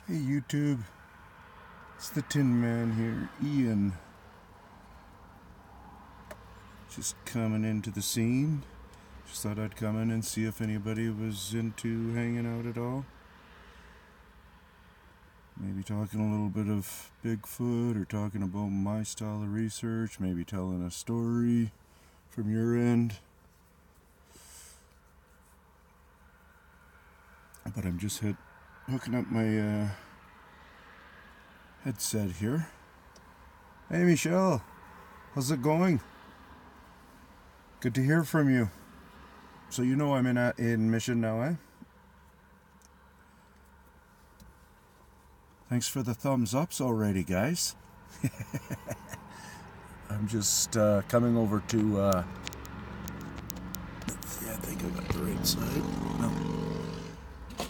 Hey YouTube, it's the Tin Man here, Ian. Just coming into the scene. Just thought I'd come in and see if anybody was into hanging out at all. Maybe talking a little bit of Bigfoot or talking about my style of research, maybe telling a story from your end. But I'm just hooking up my headset here. Hey Michelle, how's it going? Good to hear from you. So you know I'm in mission now, eh? Thanks for the thumbs ups already, guys. I'm just coming over to, let's see, I think I got the right side. No,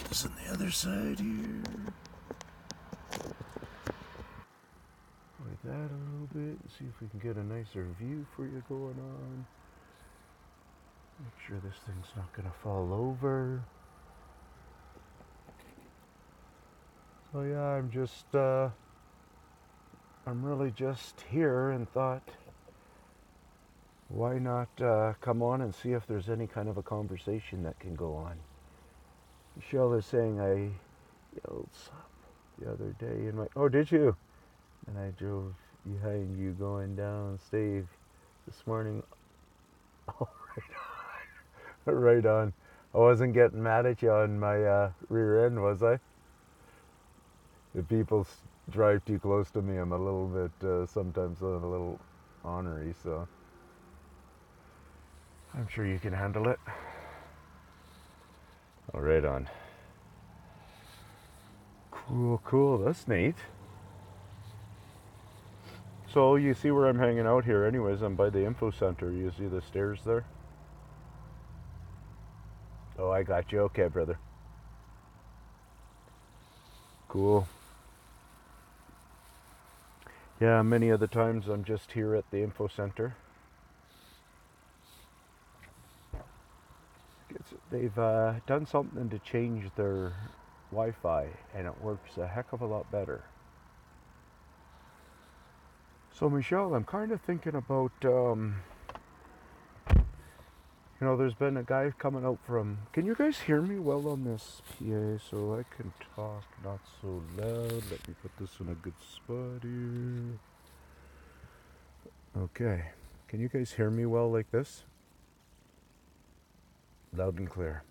it's on the other side here. Like that a little bit, see if we can get a nicer view for you going on. Make sure this thing's not gonna fall over. So yeah, I'm really just here and thought, why not come on and see if there's any kind of a conversation that can go on. Michelle is saying I yelled sup the other day in my, oh did you? And I drove behind you going down Stave this morning. Oh, right on. Right on. I wasn't getting mad at you on my rear end, was I? If people drive too close to me, I'm a little bit, sometimes a little ornery, so I'm sure you can handle it. Oh, right on. Cool, that's neat. So you see where I'm hanging out here anyways, I'm by the info center. You see the stairs there? Oh, I got you. Okay, brother. Cool. Yeah, many of the times I'm just here at the info center. They've done something to change their Wi-Fi and it works a heck of a lot better. So Michelle, I'm kind of thinking about, there's been a guy coming out from, can you guys hear me well on this PA so I can talk not so loud? Let me put this in a good spot here. Okay, can you guys hear me well like this? Loud and clear.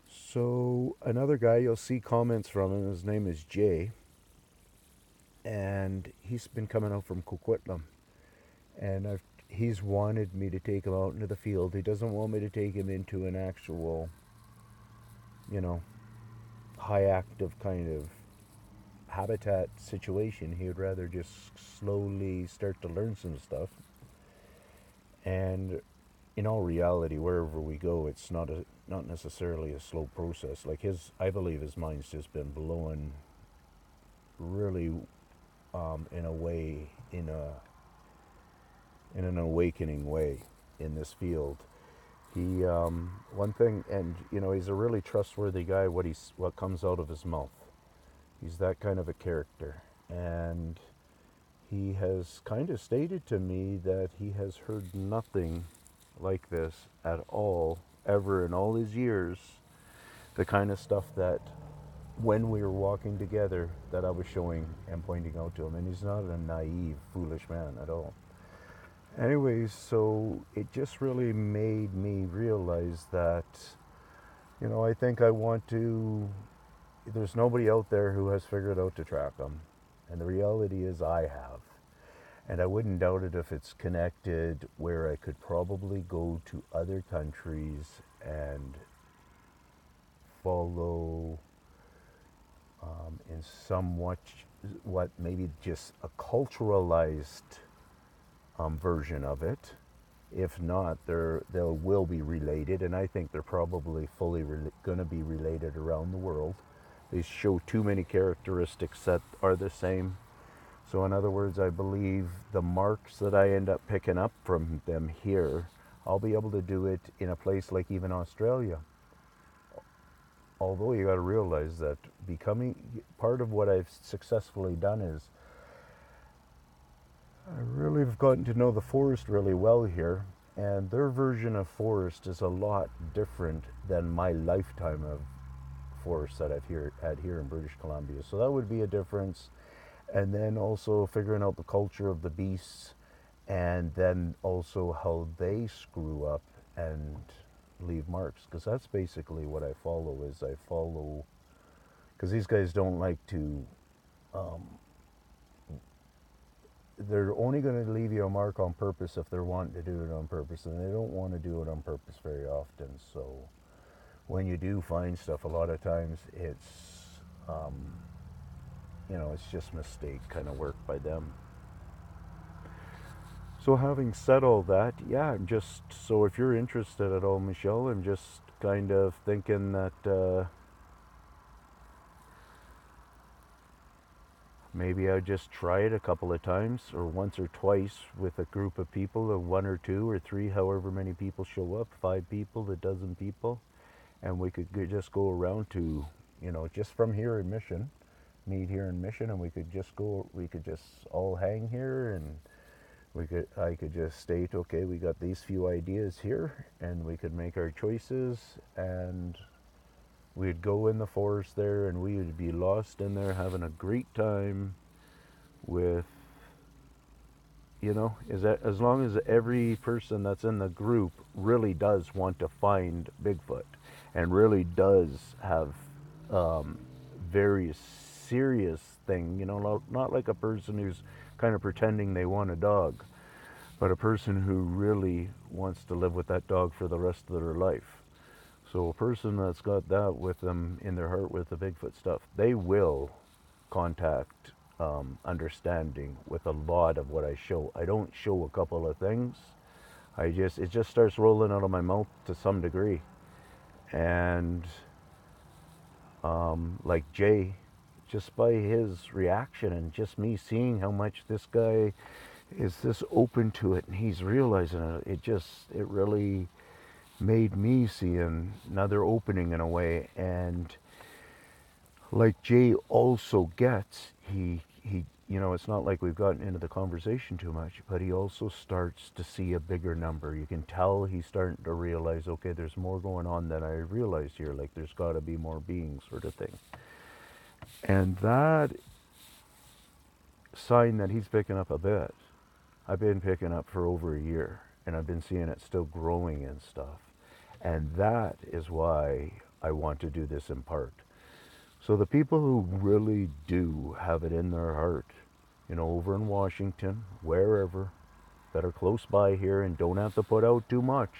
So another guy you'll see comments from him, his name is Jay, and he's been coming out from Coquitlam, and he's wanted me to take him out into the field. He doesn't want me to take him into an actual, high active kind of habitat situation. He would rather just slowly start to learn some stuff. And in all reality, wherever we go, it's not necessarily a slow process. Like I believe his mind's just been blowing really in a way, in an awakening way in this field. He one thing, and he's a really trustworthy guy. What comes out of his mouth, he's that kind of a character. And he has kind of stated to me that he has heard nothing like this at all ever in all his years. The kind of stuff that when we were walking together that I was showing and pointing out to him. And he's not a naive, foolish man at all. Anyways, so it just really made me realize that, I think I want to, there's nobody out there who has figured out to track them. And the reality is I have. And I wouldn't doubt it if it's connected where I could probably go to other countries and follow in somewhat what maybe just a culturalized version of it. If not, they will be related, and I think they're probably fully going to be related around the world. They show too many characteristics that are the same. So in other words, I believe the marks that I end up picking up from them here, I'll be able to do it in a place like even Australia. although you got to realize that becoming part of what I've successfully done is I really have gotten to know the forest really well here, and their version of forest is a lot different than my lifetime of forest that had here in British Columbia. So that would be a difference. And then also figuring out the culture of the beasts, and then also how they screw up and leave marks, because that's basically what I follow. Is I follow, because these guys don't like to they're only going to leave you a mark on purpose if they're wanting to do it on purpose, and they don't want to do it on purpose very often. So when you do find stuff, a lot of times it's it's just mistake kind of work by them. So having said all that, yeah, I'm just, so if you're interested at all, Michelle, I'm just kind of thinking that maybe I'll just try it a couple of times, or once or twice with a group of people, or one or two or three, however many people show up, 5 people, a dozen people, and we could just go around to, just from here in Mission, meet here in Mission, and we could just all hang here, and I could just state, okay, we got these few ideas here, and we could make our choices, and we'd go in the forest there, and we would be lost in there having a great time with, is that as long as every person that's in the group really does want to find Bigfoot and really does have very serious thing, not like a person who's kind of pretending they want a dog, but a person who really wants to live with that dog for the rest of their life. So a person that's got that with them in their heart with the Bigfoot stuff, they will contact understanding with a lot of what I show. I don't show a couple of things. It just starts rolling out of my mouth to some degree. And like Jay, just by his reaction and just me seeing how much this guy is this open to it, and he's realizing it really made me see another opening in a way. And like Jay also gets, he it's not like we've gotten into the conversation too much, but he also starts to see a bigger number. You can tell he's starting to realize, okay, there's more going on than I realized here, like there's got to be more beings, sort of thing. And that sign that he's picking up a bit, I've been picking up for over a year, and I've been seeing it still growing and stuff. And that is why I want to do this in part. So the people who really do have it in their heart, over in Washington, wherever, that are close by here and don't have to put out too much.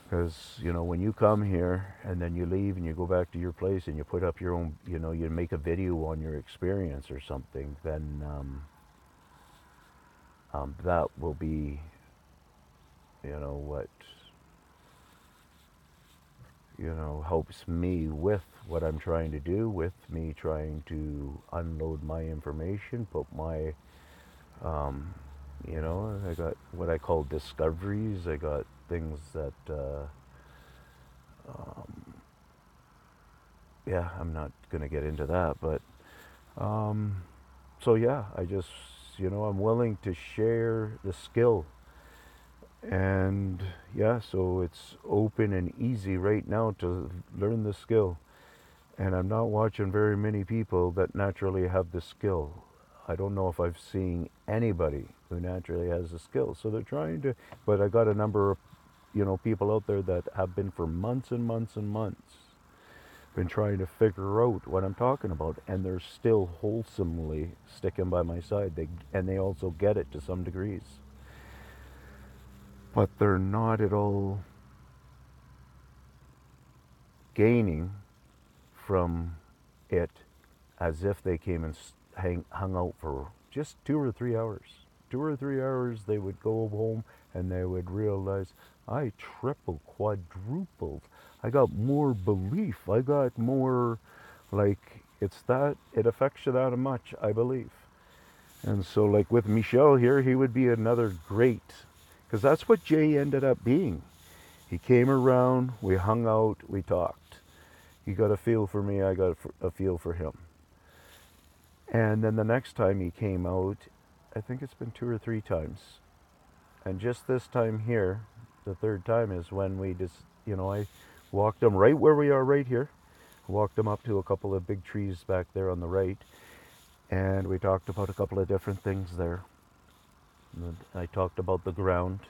Because, when you come here and then you leave and you go back to your place and you put up your own, you make a video on your experience or something, then that will be, what helps me with what I'm trying to do, with me trying to unload my information, put my, I got what I call discoveries. I got things that, yeah, I'm not going to get into that, but, so yeah, I just, I'm willing to share the skill. And yeah, so it's open and easy right now to learn the skill. And I'm not watching very many people that naturally have the skill. I don't know if I've seen anybody who naturally has the skill. So they're trying to, but I got a number of, people out there that have been for months and months and months, been trying to figure out what I'm talking about. And they're still wholesomely sticking by my side. They also get it to some degrees. But they're not at all gaining from it as if they came and hung out for just 2 or 3 hours. 2 or 3 hours they would go home and they would realize, I tripled, quadrupled. I got more belief. I got more, like, it affects you that much, I believe. And so like with Michel here, he would be another great, because that's what Jay ended up being. He came around, we hung out, we talked. He got a feel for me, I got a feel for him. And then the next time he came out, I think it's been 2 or 3 times. And just this time here, the third time is when we just, I walked him right where we are right here. Walked him up to a couple of big trees back there on the right. And we talked about a couple of different things there. And I talked about the ground,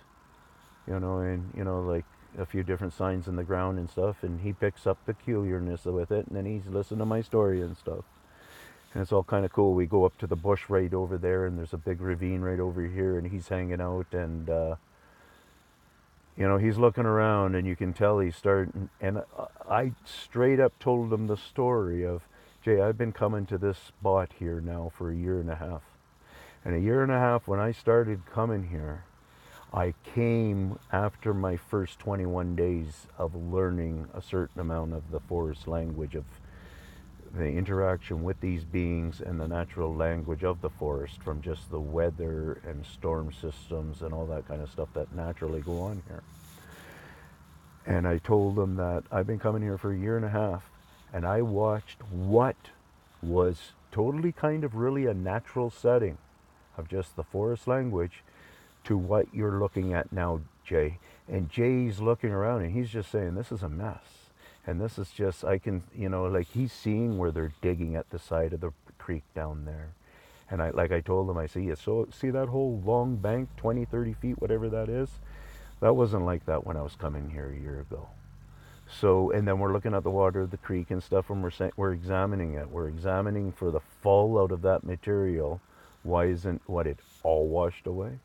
and like a few different signs in the ground and stuff. And he picks up peculiarness with it. And then he's listening to my story and stuff. And it's all kind of cool. We go up to the bush right over there, and there's a big ravine right over here, and he's hanging out, and he's looking around, and you can tell he's starting. And I straight up told him the story of, Jay, I've been coming to this spot here now for a year and a half. And a year and a half, when I started coming here, I came after my first 21 days of learning a certain amount of the forest language, of the interaction with these beings and the natural language of the forest, from just the weather and storm systems and all that kind of stuff that naturally go on here. And I told them that I've been coming here for a year and a half, and I watched what was totally kind of really a natural setting of just the forest language to what you're looking at now, Jay. And Jay's looking around and he's just saying, this is a mess. And this is just, I can, like he's seeing where they're digging at the side of the creek down there. And I told him, I see it. So see that whole long bank, 20, 30 feet, whatever that is? That wasn't like that when I was coming here a year ago. So, and then we're looking at the water of the creek and stuff, and we're examining it. We're examining for the fallout of that material. Why isn't it all washed away?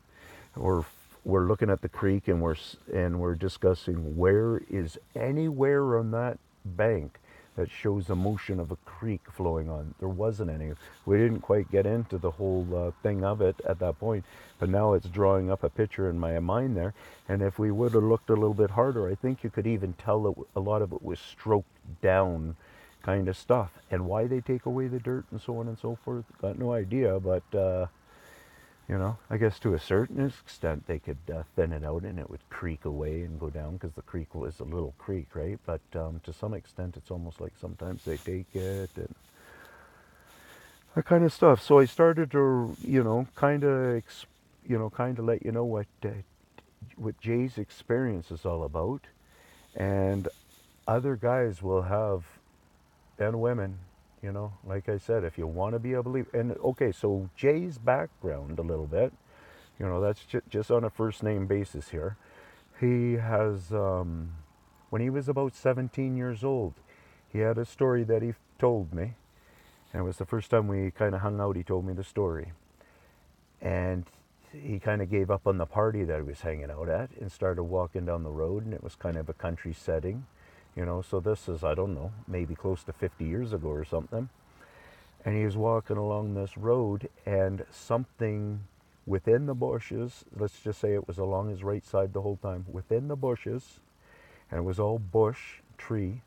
We're looking at the creek, and we're discussing where is anywhere on that bank that shows the motion of a creek flowing on. There wasn't any. We didn't quite get into the whole thing of it at that point, but now it's drawing up a picture in my mind there. And if we would have looked a little bit harder, I think you could even tell that a lot of it was stroked down kind of stuff. And why they take away the dirt and so on and so forth, got no idea, but I guess to a certain extent they could thin it out and it would creak away and go down, because the creek was a little creek, right? But to some extent it's almost like sometimes they take it and that kind of stuff. So I started to, kind of let you know what Jay's experience is all about. And other guys will have, and women, like I said, if you want to be a believer. And okay, so Jay's background a little bit, that's just on a first name basis here. He has, when he was about 17 years old, he had a story that he told me. And it was the first time we kind of hung out, he told me the story. And he kind of gave up on the party that he was hanging out at and started walking down the road, and it was kind of a country setting. So this is, I don't know, maybe close to 50 years ago or something. And he was walking along this road, and something within the bushes, let's just say it was along his right side the whole time, within the bushes, and it was all bush, tree.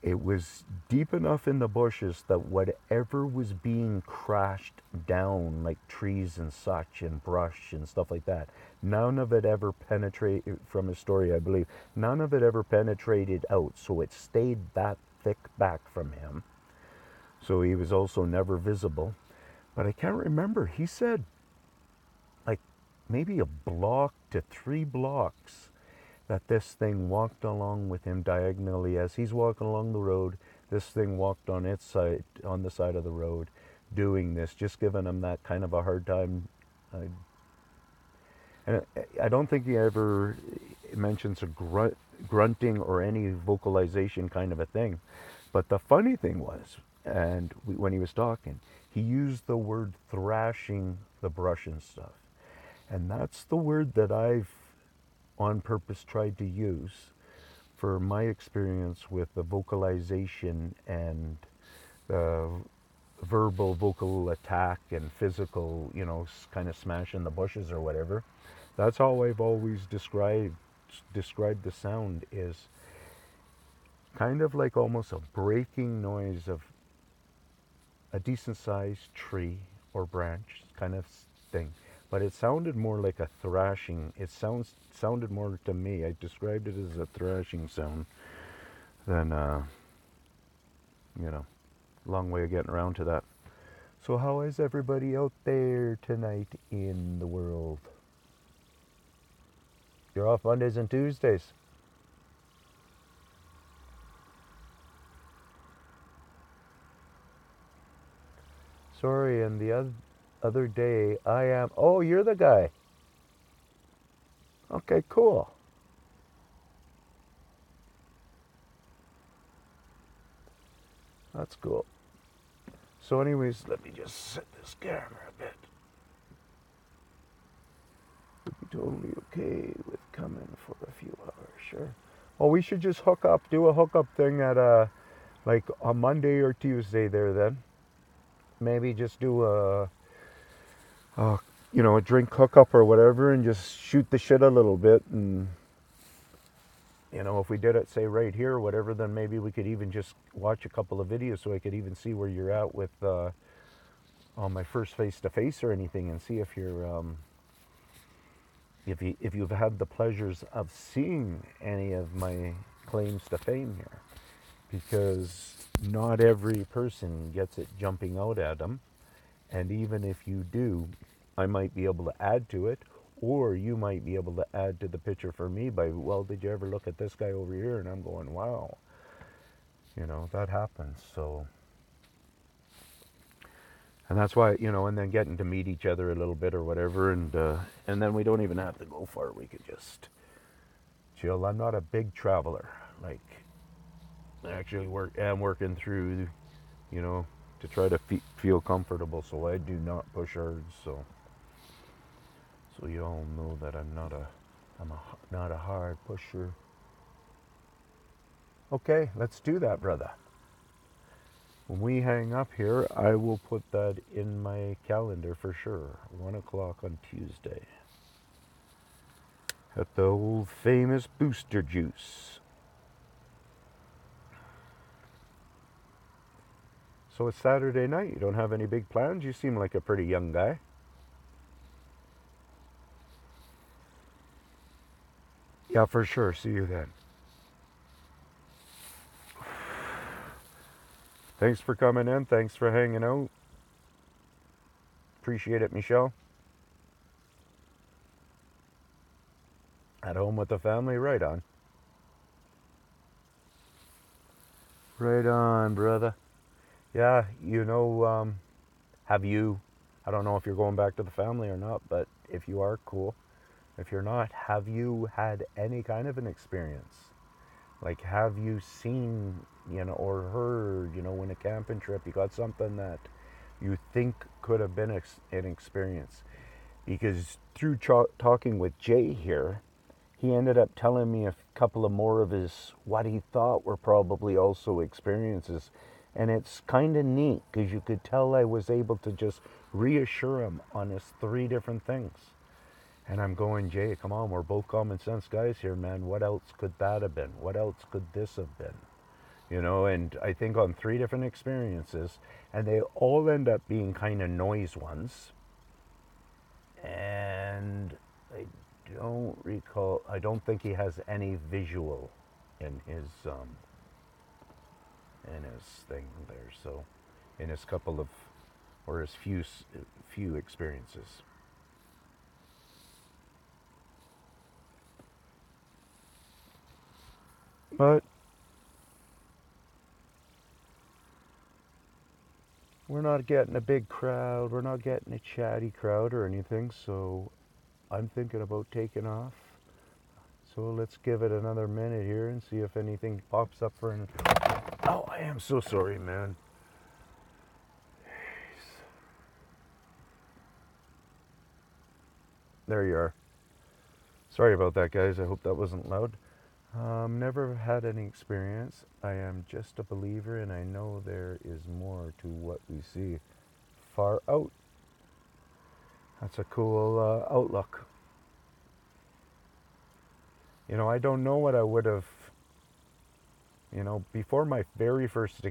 It was deep enough in the bushes that whatever was being crashed down, like trees and such and brush and stuff like that, none of it ever penetrated, from his story I believe, none of it ever penetrated out. So it stayed that thick back from him. So he was also never visible. But I can't remember. He said like maybe a block to 3 blocks that this thing walked along with him diagonally. As he's walking along the road, this thing walked on its side, on the side of the road, doing this, just giving him that kind of a hard time. And I don't think he ever mentions a grunting or any vocalization kind of a thing. But the funny thing was, when he was talking, he used the word thrashing the brush and stuff. And that's the word that I've on purpose tried to use for my experience with the vocalization and the verbal vocal attack and physical, kind of smashing the bushes or whatever. That's how I've always described the sound, is kind of like almost a breaking noise of a decent sized tree or branch kind of thing. But it sounded more like a thrashing. It sounded more to me, I described it as a thrashing sound than You know, long way of getting around to that. So how is everybody out there tonight in the world? You're off Mondays and Tuesdays. Sorry, and the other day I am... Oh, you're the guy. Okay, cool. That's cool. So anyways, let me just set this camera a bit. Would be totally okay with coming for a few hours, sure. Well, we should just hook up, do a hookup thing at like on Monday or Tuesday there then. Maybe just do a drink hookup or whatever and just shoot the shit a little bit. And, if we did it, say, right here or whatever, then maybe we could even just watch a couple of videos so I could even see where you're at with on my first face-to-face or anything, and see if you're... if you've had the pleasures of seeing any of my claims to fame here, because not every person gets it jumping out at them, and even if you do, I might be able to add to it, or you might be able to add to the picture for me by, well, did you ever look at this guy over here? And I'm going, wow, that happens. So, and that's why, and then getting to meet each other a little bit or whatever, and then we don't even have to go far. We could just chill. I'm not a big traveler. Like, I actually am working through, to try to feel comfortable. So I do not push hard. So you all know that I'm not a hard pusher. Okay, let's do that, brother. When we hang up here, I will put that in my calendar for sure. 1 o'clock on Tuesday. At the old famous Booster Juice. So it's Saturday night. You don't have any big plans? You seem like a pretty young guy. Yeah, for sure. See you then. Thanks for coming in. Thanks for hanging out. Appreciate it, Michelle. At home with the family? Right on. Right on, brother. Yeah, have you... I don't know if you're going back to the family or not, but if you are, cool. If you're not, have you had any kind of an experience? Like, have you seen, or heard, in a camping trip, you got something that you think could have been an experience? Because through talking with Jay here, he ended up telling me a couple of more of his, what he thought were probably also experiences. And it's kind of neat, because you could tell I was able to just reassure him on his 3 different things. And I'm going, Jay, come on, we're both common sense guys here, man. What else could that have been? What else could this have been? And I think on 3 different experiences, and they all end up being kind of noise ones. And I don't think he has any visual in his thing there. So, in his couple of, or his few experiences. But we're not getting a big crowd. We're not getting a chatty crowd or anything. So I'm thinking about taking off. So let's give it another minute here and see if anything pops up for an... Oh, I am so sorry, man. There you are. Sorry about that, guys. I hope that wasn't loud. Never had any experience. I am just a believer, and I know there is more to what we see far out. That's a cool outlook. I don't know what I would have, before my very first, I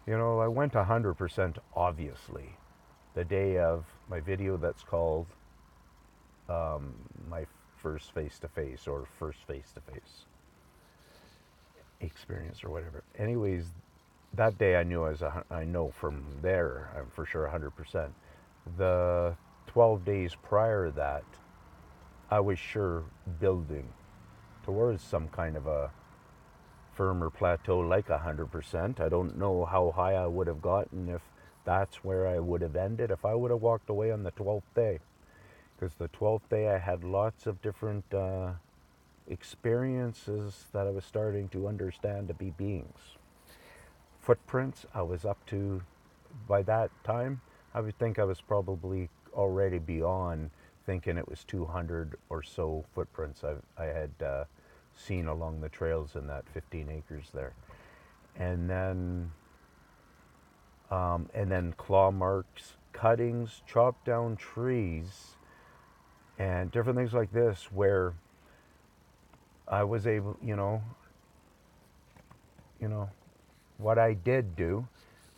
went 100% obviously the day of my video that's called my first face-to-face or first face-to-face. experience or whatever. Anyways, that day I knew I know from there I'm for sure 100%. The 12 days prior to that, I was sure building towards some kind of a firmer plateau like 100%. I don't know how high I would have gotten if that's where I would have ended if I would have walked away on the 12th day. Because the 12th day I had lots of different experiences that I was starting to understand to be beings. Footprints, I was up to, by that time, I would think I was probably already beyond thinking it was 200 or so footprints I had seen along the trails in that 15 acres there. And then claw marks, cuttings, chopped down trees, and different things like this where I was able, what I did do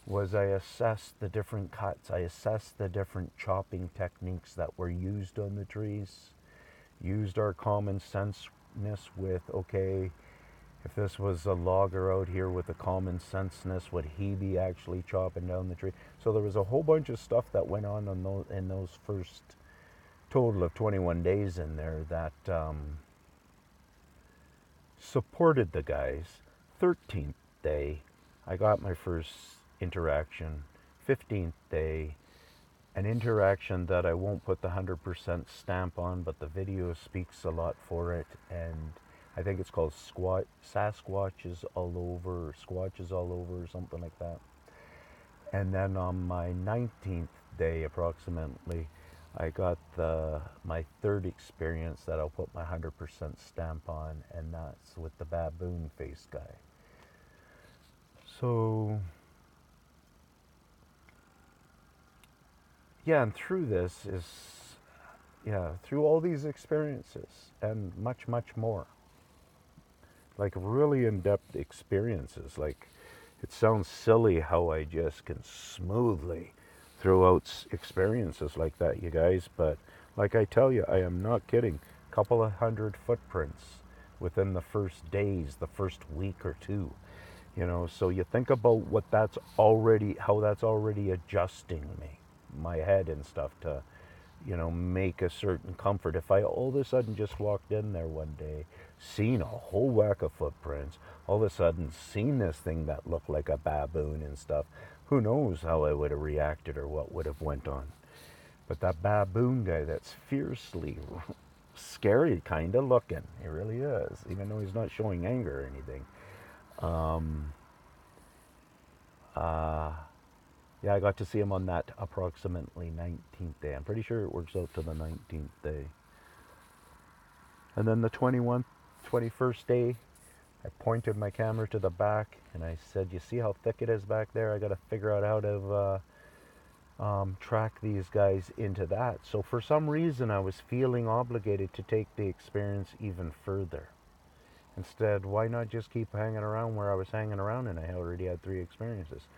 was I assessed the different cuts. I assessed the different chopping techniques that were used on the trees, used our common senseness with, okay, if this was a logger out here with a common senseness, would he be actually chopping down the tree? So there was a whole bunch of stuff that went on in those first total of 21 days in there that supported the guys. 13th day, I got my first interaction. 15th day, an interaction that I won't put the 100% stamp on, but the video speaks a lot for it, and I think it's called Sasquatches All Over, or Squatches All Over, or something like that. And then on my 19th day, approximately, I got my third experience that I'll put my 100% stamp on, and that's with the baboon face guy. So, yeah, and through this is, through all these experiences and much, much more, like really in-depth experiences. Like, it sounds silly how I just can smoothly throw out experiences like that, you guys, but like I tell you, I am not kidding. A couple of 100 footprints within the first days, the first week or two. So you think about how that's already adjusting my head and stuff to, make a certain comfort. If I all of a sudden just walked in there one day, seen a whole whack of footprints, all of a sudden seen this thing that looked like a baboon and stuff, who knows how I would have reacted or what would have went on. But that baboon guy, that's fiercely scary kind of looking. He really is, even though he's not showing anger or anything. Yeah, I got to see him on that approximately 19th day. I'm pretty sure it works out to the 19th day. And then the 21st day, I pointed my camera to the back and I said, you see how thick it is back there? I got to figure out how to track these guys into that. So for some reason, I was feeling obligated to take the experience even further. Instead, why not just keep hanging around where I was hanging around, and I already had 3 experiences.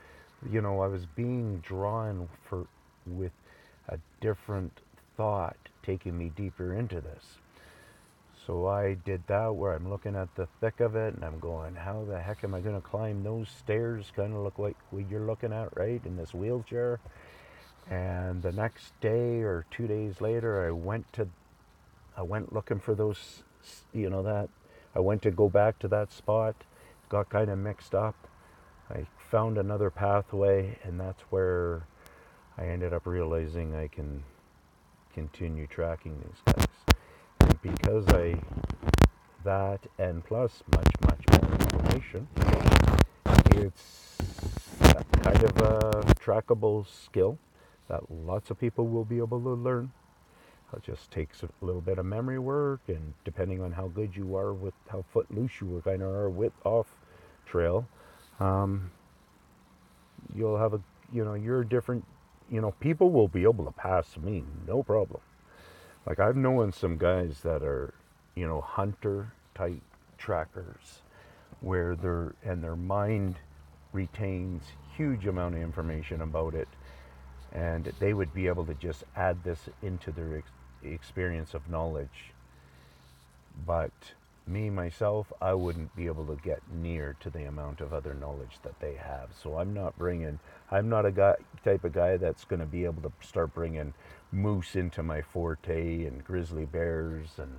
I was being drawn with a different thought taking me deeper into this. So I did that where I'm looking at the thick of it and I'm going, how the heck am I going to climb those stairs? Kind of look like what you're looking at, right, in this wheelchair. And the next day or 2 days later, I went looking for those, that. I went to go back to that spot, got kind of mixed up. I found another pathway, and that's where I ended up realizing I can continue tracking these guys. And because that and plus much, much more information, it's kind of a trackable skill that lots of people will be able to learn. It just takes a little bit of memory work, and depending on how good you are with how footloose you kind of are with off trail, you'll have you're different, people will be able to pass me, no problem. Like, I've known some guys that are, hunter type trackers where their mind retains huge amount of information about it, and they would be able to just add this into their experience of knowledge. But me, myself, I wouldn't be able to get near to the amount of other knowledge that they have. So I'm not a guy, type of guy that's going to be able to start bringing moose into my forte and grizzly bears and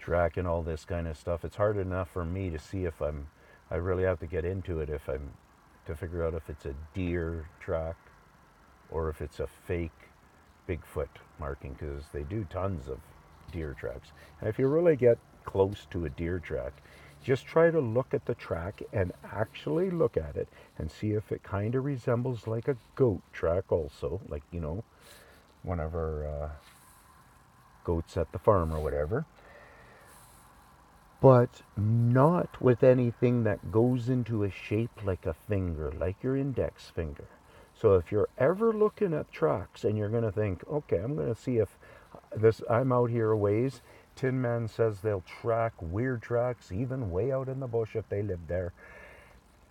tracking all this kind of stuff. It's hard enough for me to see if I really have to get into it to figure out if it's a deer track or if it's a fake Bigfoot marking, because they do tons of deer tracks. And if you really get close to a deer track, just try to look at the track and actually look at it and see if it kind of resembles like a goat track also, like, one of our goats at the farm or whatever, but not with anything that goes into a shape like a finger, like your index finger. So if you're ever looking at tracks and you're going to think, okay, I'm going to see if I'm out here a ways. Tin Man says they'll track weird tracks, even way out in the bush if they live there.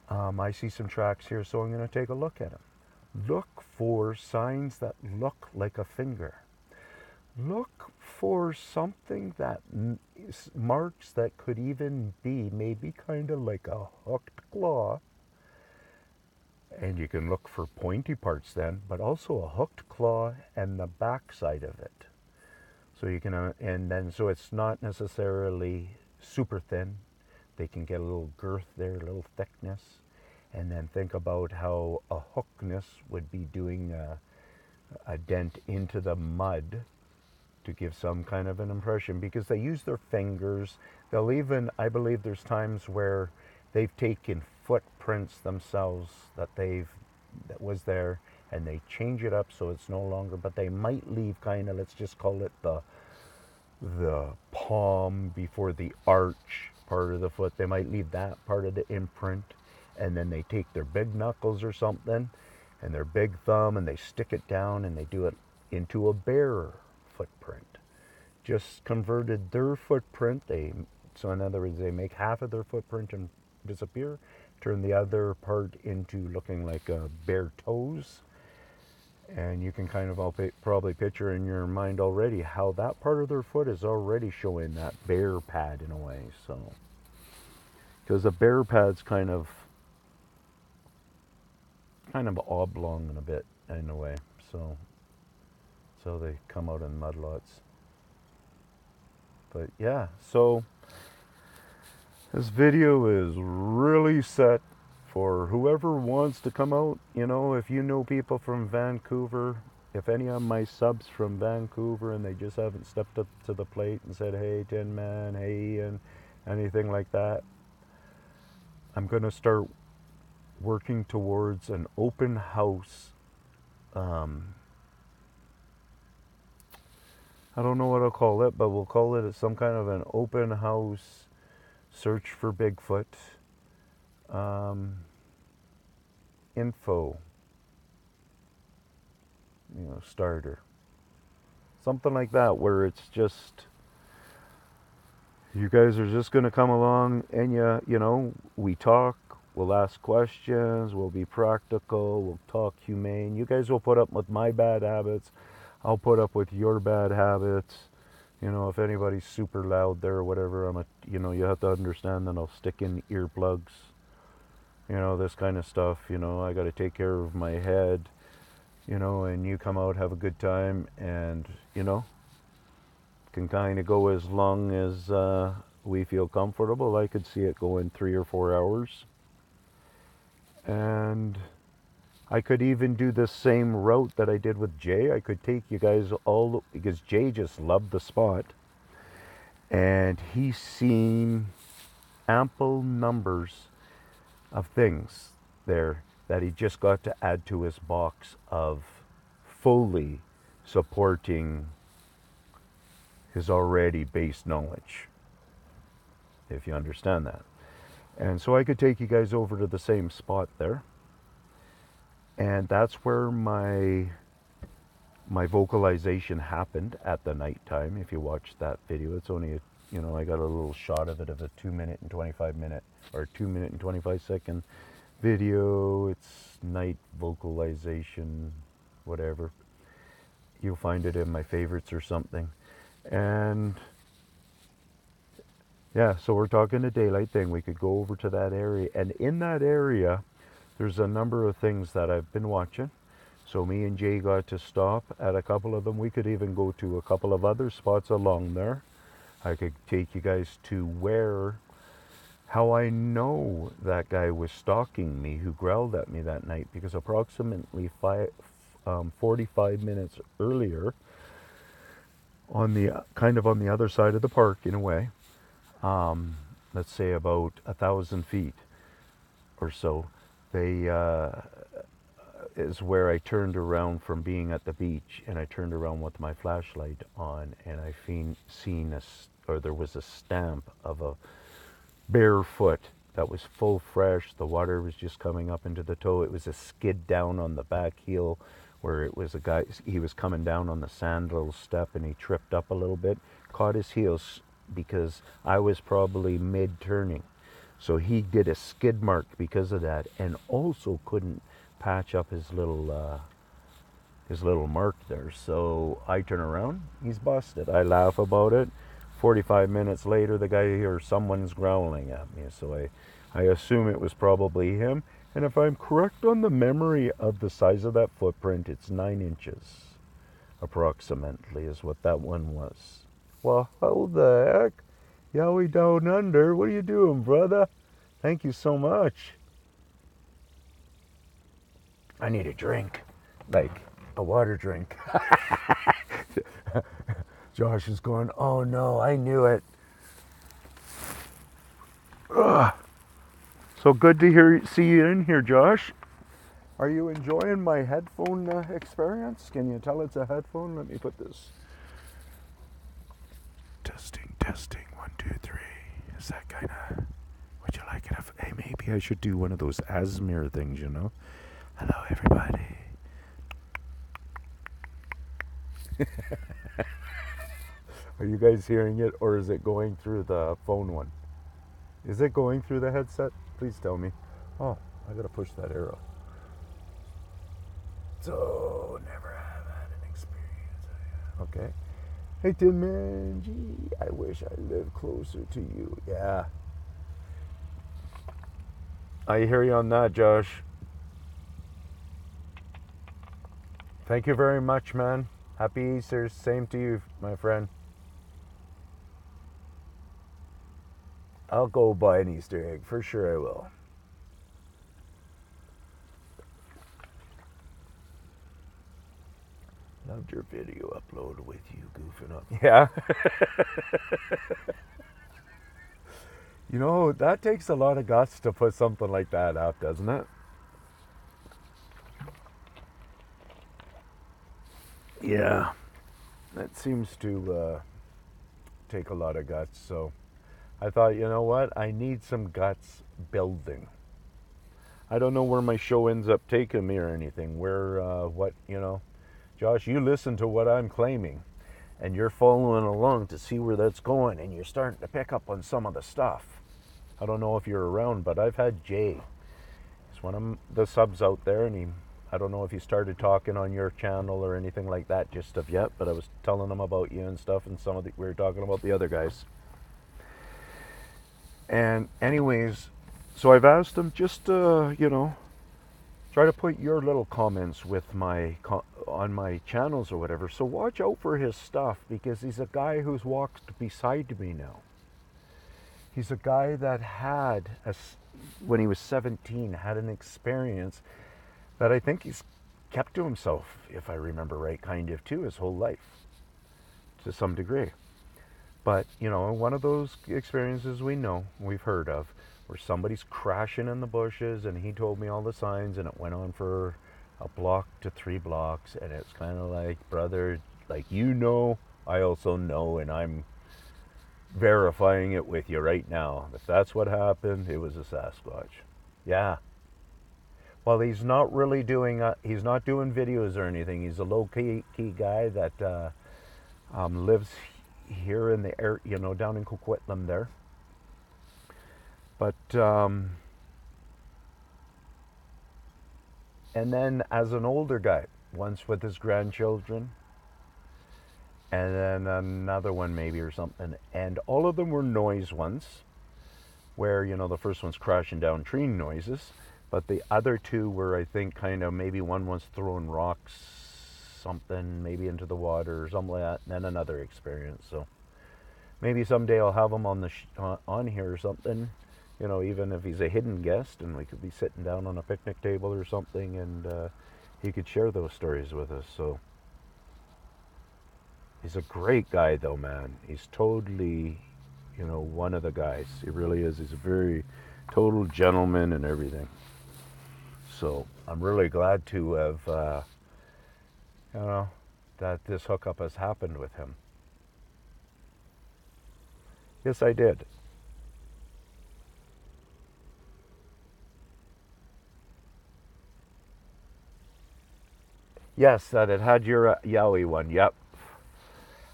I see some tracks here, so I'm going to take a look at them. Look for signs that look like a finger. Look for something that marks that could even be maybe kind of like a hooked claw. And you can look for pointy parts then, but also a hooked claw and the back side of it. So you can, so it's not necessarily super thin. They can get a little girth there, a little thickness. And then think about how a hookness would be doing a dent into the mud to give some kind of an impression, because they use their fingers. They'll even, I believe there's times where they've taken footprints themselves that was there, and they change it up so it's no longer, but they might leave kind of, let's just call it the palm before the arch part of the foot. They might leave that part of the imprint, and then they take their big knuckles or something and their big thumb and they stick it down and they do it into a bear footprint. Just converted their footprint. So in other words, they make half of their footprint and disappear, turn the other part into looking like bear toes. And you can kind of probably picture in your mind already how that part of their foot is already showing that bear pad in a way. So, because a bear pad's kind of oblong in a bit in a way. So they come out in mudlots. But yeah, so this video is really set for whoever wants to come out. If you know people from Vancouver, if any of my subs from Vancouver and they just haven't stepped up to the plate and said, hey, Tin Man, hey, and anything like that, I'm going to start working towards an open house. I don't know what I'll call it, but we'll call it some kind of an open house search for Bigfoot info, starter. Something like that, where it's just, you guys are just going to come along and we talk, we'll ask questions, we'll be practical, we'll talk humane. You guys will put up with my bad habits, I'll put up with your bad habits. If anybody's super loud there or whatever, you have to understand that I'll stick in earplugs. This kind of stuff. I got to take care of my head. And you come out, have a good time, and can kind of go as long as we feel comfortable. I could see it going 3 or 4 hours, and I could even do the same route that I did with Jay. I could take you guys all, because Jay just loved the spot, and he's seen ample numbers of things there that he just got to add to his box of fully supporting his already based knowledge, if you understand that. And so I could take you guys over to the same spot there. And that's where my vocalization happened at the nighttime. If you watch that video, it's only I got a little shot of it of a 2 minute and 25 minute or 2 minute and 25 second video. It's night vocalization, whatever. You'll find it in my favorites or something. And Yeah, so we're talking a daylight thing. We could go over to that area. And in that area, there's a number of things that I've been watching. So me and Jay got to stop at a couple of them. We could even go to a couple of other spots along there. I could take you guys to where, how I know that guy was stalking me who growled at me that night, because approximately 45 minutes earlier, on the kind of on the other side of the park in a way, let's say about 1,000 feet or so, they is where I turned around from being at the beach, and I turned around with my flashlight on, and I seen or there was a stamp of a bare foot that was full fresh. The water was just coming up into the toe. It was a skid down on the back heel, where it was a guy, he was coming down on the sandal step and he tripped up a little bit, caught his heels because I was probably mid turning. So he did a skid mark because of that, and also couldn't patch up his little mark there. So I turn around, he's busted. I laugh about it. 45 minutes later, the guy hears someone's growling at me. So I assume it was probably him. And if I'm correct on the memory of the size of that footprint, it's 9 inches approximately is what that one was. Well, how the heck? Yowie down under, what are you doing, brother? Thank you so much. I need a drink, like a water drink. Josh is going, oh no, I knew it. Ugh. So good to see you in here, Josh. Are you enjoying my headphone experience? Can you tell it's a headphone? Let me put this. Testing, testing, 1, 2, 3. Is that kind of, would you like it? Hey, maybe I should do one of those Asmir things, you know? Hello, everybody. Are you guys hearing it, or is it going through the phone one? Is it going through the headset? Please tell me. Oh, I gotta push that arrow. So, never have had an experience. Okay. Hey, Tin Man, gee, I wish I lived closer to you. Yeah. I hear you on that, Josh. Thank you very much, man. Happy Easter. Same to you, my friend. I'll go buy an Easter egg. For sure I will. Loved your video upload with you goofing up. Yeah. You know, that takes a lot of guts to put something like that up, doesn't it? Yeah. That seems to take a lot of guts. So I thought, you know what? I need some guts building. I don't know where my show ends up taking me or anything. What, you know. Josh, you listen to what I'm claiming, and you're following along to see where that's going, and you're starting to pick up on some of the stuff. I don't know if you're around, but I've had Jay. He's one of the subs out there, and I don't know if he started talking on your channel or anything like that just of yet, but I was telling him about you and stuff, and we were talking about the other guys. And anyways, so I've asked him just to, you know, try to put your little comments with on my channels or whatever. So watch out for his stuff, because he's a guy who's walked beside me now. He's a guy that when he was 17, had an experience that I think he's kept to himself, if I remember right, kind of too, his whole life, to some degree. But, you know, one of those experiences we've heard of, where somebody's crashing in the bushes, and he told me all the signs, and it went on for a block to 3 blocks, and it's kind of like, brother, like, you know, I also know, and I'm verifying it with you right now. If that's what happened, it was a Sasquatch. Yeah. Well, he's not really doing he's not doing videos or anything. He's a low-key guy that lives here in the air, you know, down in Coquitlam there. But and then as an older guy, once with his grandchildren, and then another one maybe or something. And all of them were noise ones, where, you know, the first one's crashing down tree noises, but the other two were, I think, kind of, maybe one was throwing rocks, something, maybe into the water or something like that, and then another experience. So maybe someday I'll have him on the on here or something, you know, even if he's a hidden guest, and we could be sitting down on a picnic table or something, and he could share those stories with us. So he's a great guy, though, man. He's totally, you know, one of the guys. He really is. He's a very total gentleman and everything. So I'm really glad to have, you know, that this hookup has happened with him. Yes, I did. Yes, that it had your Yowie one. Yep.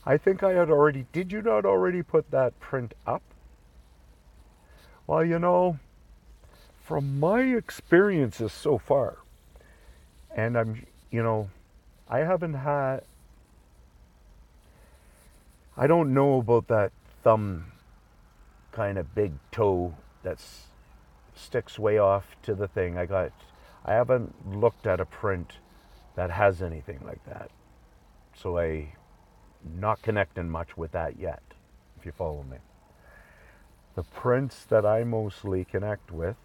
I think I had already. Did you not already put that print up? Well, you know, from my experiences so far, and you know, I haven't had. I don't know about that thumb kind of big toe that sticks way off to the thing. I haven't looked at a print that has anything like that. So I not connecting much with that yet, if you follow me. The prints that I mostly connect with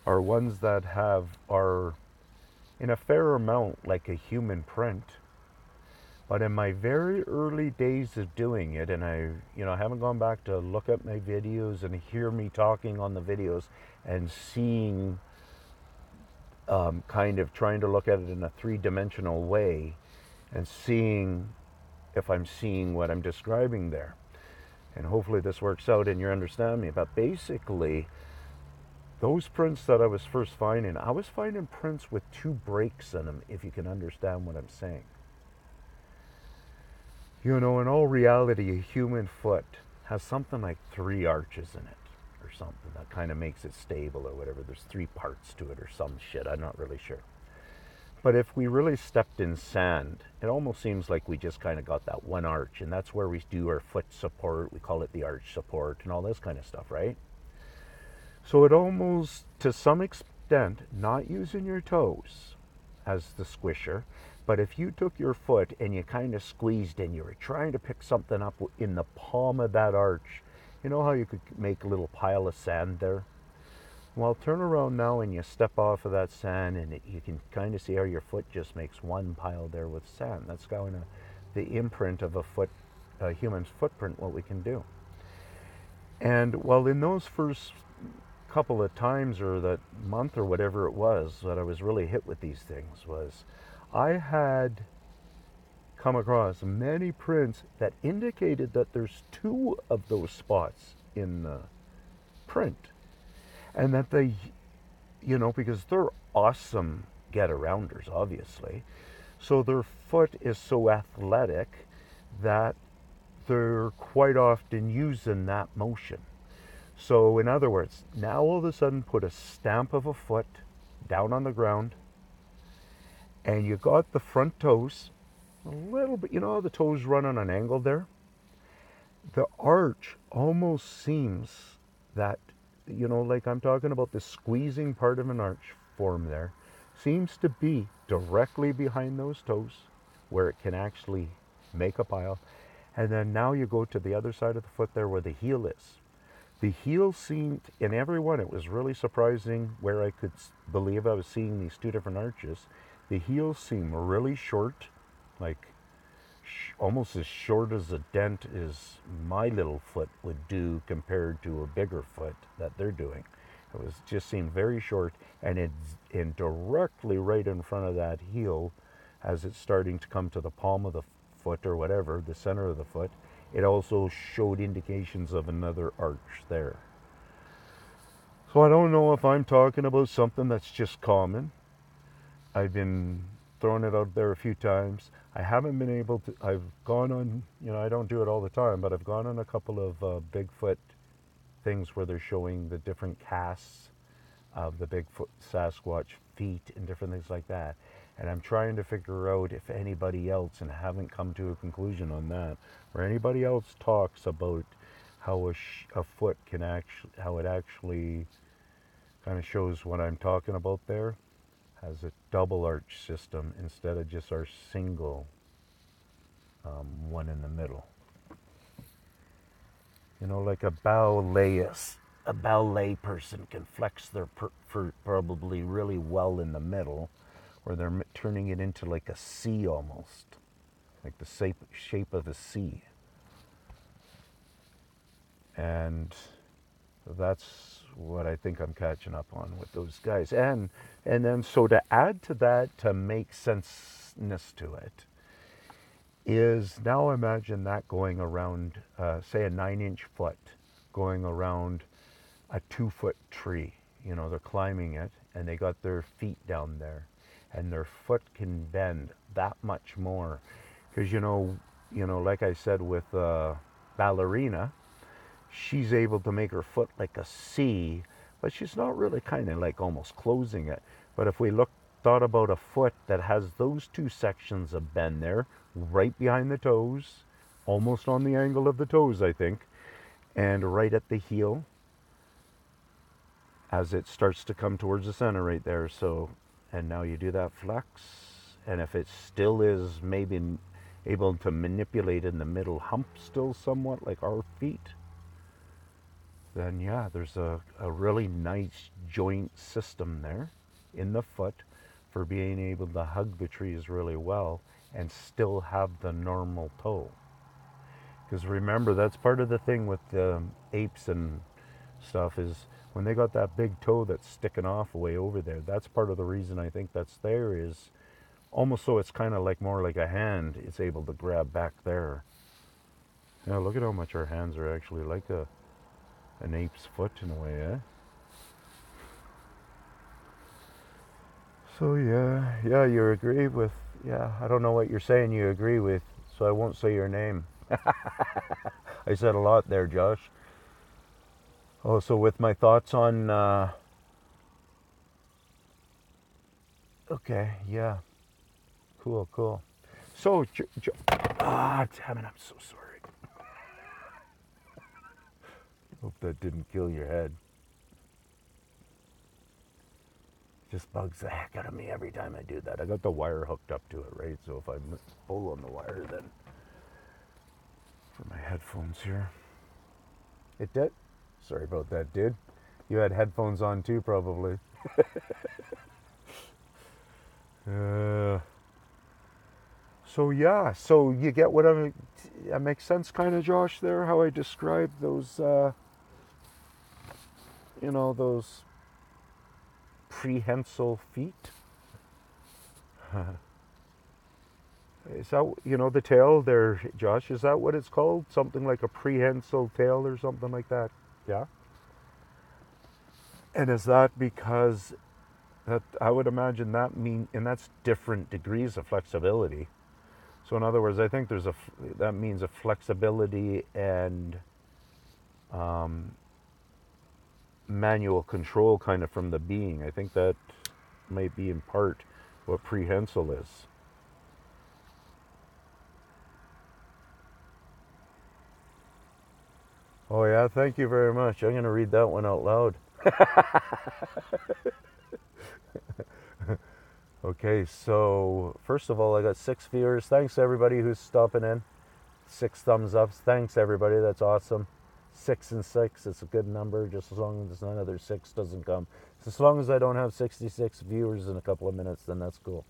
are ones that are in a fair amount like a human print. But in my very early days of doing it, and I haven't gone back to look at my videos and hear me talking on the videos and seeing, kind of trying to look at it in a three-dimensional way and seeing if I'm seeing what I'm describing there. And hopefully this works out and you understand me. But basically, those prints that I was first finding, I was finding prints with two breaks in them, if you can understand what I'm saying. You know, in all reality, a human foot has something like three arches in it or something that kind of makes it stable or whatever. There's three parts to it or some shit. I'm not really sure. But if we really stepped in sand, it almost seems like we just kind of got that one arch, and that's where we do our foot support. We call it the arch support and all this kind of stuff, right? So it almost, to some extent, not using your toes as the squisher, but if you took your foot and you kind of squeezed and you were trying to pick something up in the palm of that arch, you know how you could make a little pile of sand there? Well, turn around now and you step off of that sand, and you can kind of see how your foot just makes one pile there with sand. That's kind of the imprint of a human's footprint, what we can do. And well, in those first couple of times, or that month or whatever it was, that I was really hit with these things, was I had come across many prints that indicated that there's two of those spots in the print. And that they, you know, because they're awesome get-arounders, obviously. So their foot is so athletic that they're quite often using that motion. So in other words, now all of a sudden put a stamp of a foot down on the ground, and you got the front toes, a little bit, you know, the toes run on an angle there. The arch almost seems that, you know, like I'm talking about the squeezing part of an arch form there, seems to be directly behind those toes where it can actually make a pile. And then now you go to the other side of the foot there where the heel is. The heel seemed, in every one, it was really surprising where I could believe I was seeing these two different arches. The heels seem really short, like almost as short as a dent as my little foot would do compared to a bigger foot that they're doing. It was just seemed very short, and it's in directly right in front of that heel, as it's starting to come to the palm of the foot or whatever, the center of the foot. It also showed indications of another arch there. So I don't know if I'm talking about something that's just common. I've been throwing it out there a few times. I haven't been able to, I've gone on, you know, I don't do it all the time, but I've gone on a couple of Bigfoot things where they're showing the different casts of the Bigfoot Sasquatch feet and different things like that. And I'm trying to figure out if anybody else, and haven't come to a conclusion on that, or anybody else talks about how a foot can actually, how it actually kind of shows what I'm talking about there, has a double arch system instead of just our single one in the middle. You know, like a ballet person can flex their probably really well in the middle, or they're turning it into like a C almost, like the shape of a C. And that's what I think I'm catching up on with those guys. And then so to add to that, to make senseness to it, is now imagine that going around, say a 9-inch foot, going around a 2-foot tree. You know, they're climbing it and they got their feet down there, and their foot can bend that much more. Because you know, like I said with ballerina, she's able to make her foot like a C, but she's not really, kind of like almost closing it. But if we thought about a foot that has those two sections of bend there, right behind the toes, almost on the angle of the toes, I think, and right at the heel, as it starts to come towards the center right there. So, and now you do that flex, and if it still is maybe able to manipulate in the middle hump still somewhat like our feet, then yeah, there's a really nice joint system there in the foot for being able to hug the trees really well and still have the normal toe. Because remember, that's part of the thing with the apes and stuff, is when they got that big toe that's sticking off way over there, that's part of the reason I think that's there, is almost so it's kind of like more like a hand, it's able to grab back there. Yeah, look at how much our hands are actually like an ape's foot in a way, eh? So yeah, you agree with, I don't know what you're saying you agree with, so I won't say your name. I said a lot there, Josh. Oh, so with my thoughts on, okay, yeah, cool. So, damn it, I'm so sorry. Hope that didn't kill your head. Just bugs the heck out of me every time I do that. I got the wire hooked up to it, right? So if I pull on the wire, then for my headphones here, it did. Sorry about that, dude. You had headphones on too, probably. So yeah, so you get what that makes sense, kind of, Josh, there, how I described those, those prehensile feet. Is that, the tail there, Josh, is that what it's called? Something like a prehensile tail or something like that? Yeah? And is that because that, I would imagine that and that's different degrees of flexibility. So in other words, I think that means a flexibility and manual control kind of from the being. I think that might be in part what prehensile is. Oh yeah, thank you very much. I'm going to read that one out loud. Okay, so first of all, I got 6 viewers. Thanks everybody who's stopping in. 6 thumbs ups. Thanks everybody. That's awesome. 6 and 6. It's a good number, just as long as another 6 doesn't come. So as long as I don't have 66 viewers in a couple of minutes, then that's cool.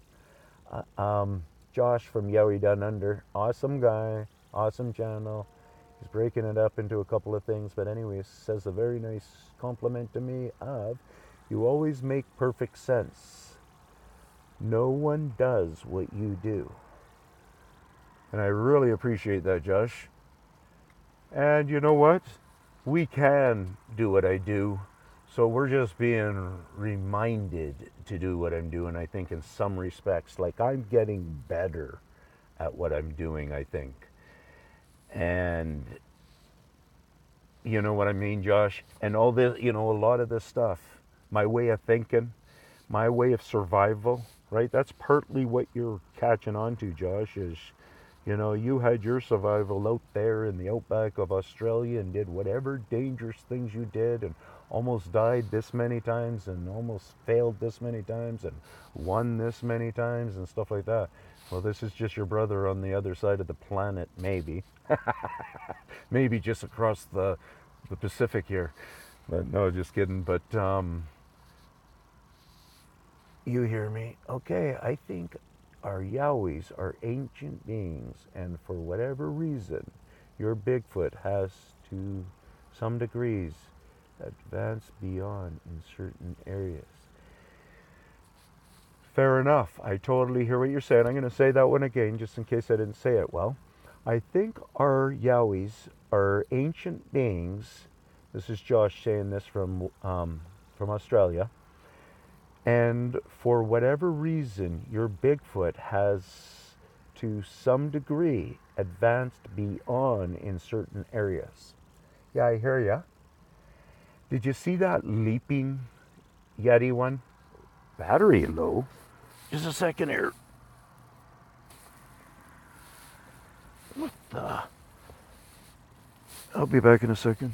Josh from Yowie Down Under. Awesome guy. Awesome channel. He's breaking it up into a couple of things. But anyways, says a very nice compliment to me of, you always make perfect sense. No one does what you do. And I really appreciate that, Josh. And you know what? We can do what I do. So we're just being reminded to do what I'm doing, I think, in some respects. Like, I'm getting better at what I'm doing, I think. And you know what I mean, Josh? And all this, a lot of this stuff, my way of thinking, my way of survival, right? That's partly what you're catching on to, Josh, is, you know, you had your survival out there in the outback of Australia and did whatever dangerous things you did and almost died this many times and almost failed this many times and won this many times and stuff like that. Well, this is just your brother on the other side of the planet, maybe. Maybe just across the Pacific here. But no, just kidding. But you hear me? Okay, I think our Yowies are ancient beings, and for whatever reason, your Bigfoot has, to some degrees, advanced beyond in certain areas. Fair enough. I totally hear what you're saying. I'm going to say that one again just in case I didn't say it well. I think our Yowies are ancient beings. This is Josh saying this from Australia. And for whatever reason, your Bigfoot has, to some degree, advanced beyond in certain areas. Yeah, I hear ya. Did you see that leaping Yeti one? Battery low. Just a second here. What the? I'll be back in a second.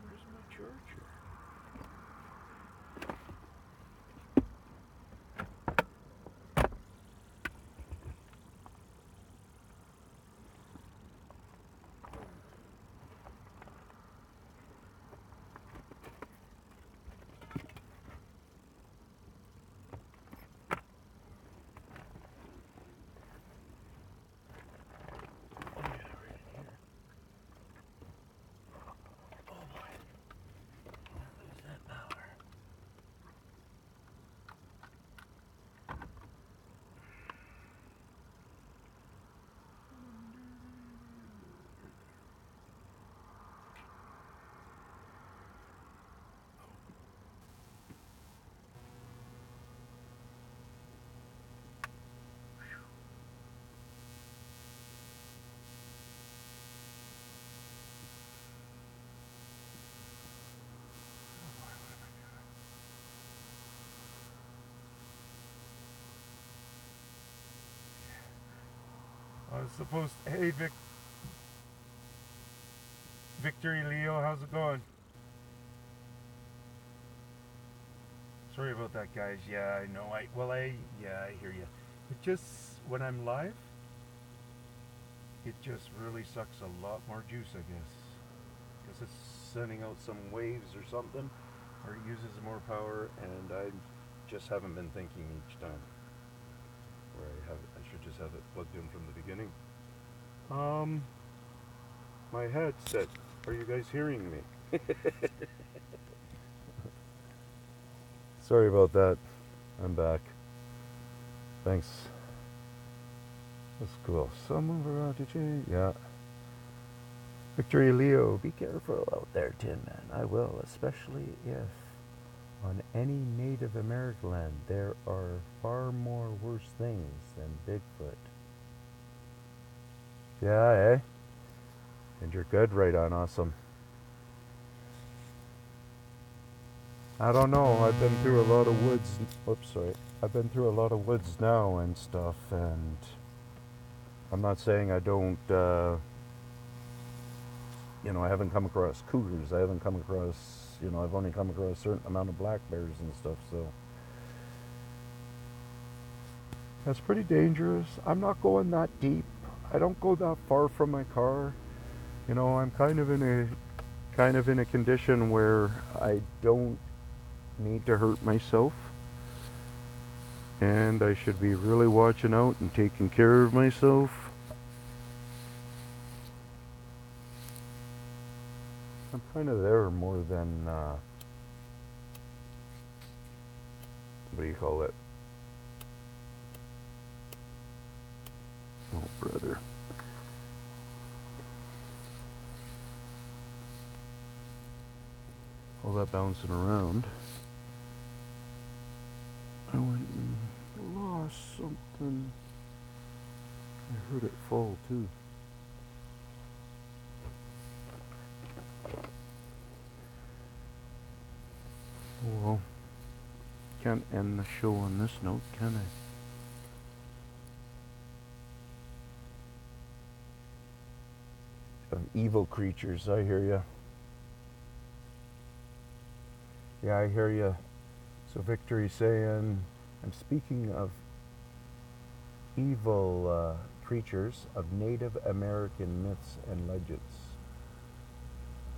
Where's my charger? I was supposed to, hey Victory Leo, how's it going? Sorry about that, guys. Yeah, I know. I hear you. It just, when I'm live, it just really sucks a lot more juice, I guess, because it's sending out some waves or something, or it uses more power, and I just haven't been thinking each time. Where I should just have it plugged in from the beginning. My headset. Are you guys hearing me? Sorry about that. I'm back. Thanks. That's cool. Some move around, did you? Yeah. Victory Leo, be careful out there, Tin Man. I will, especially if on any Native American land there are far more worse things than Bigfoot. Yeah, eh? And you're good, right on, awesome. I don't know, I've been through a lot of woods, whoops, sorry. I've been through a lot of woods now and stuff, and I'm not saying I don't, you know, I haven't come across cougars, I haven't come across, you know, I've only come across a certain amount of black bears and stuff, so. That's pretty dangerous. I'm not going that deep. I don't go that far from my car. You know, I'm kind of in a condition where I don't need to hurt myself, and I should be really watching out and taking care of myself. I'm kind of there more than what do you call it? Oh, brother. All that bouncing around. I went and lost something. I heard it fall too. can't end the show on this note, can I? Of evil creatures, I hear you. Yeah, I hear you. So Victory saying, I'm speaking of evil creatures of Native American myths and legends.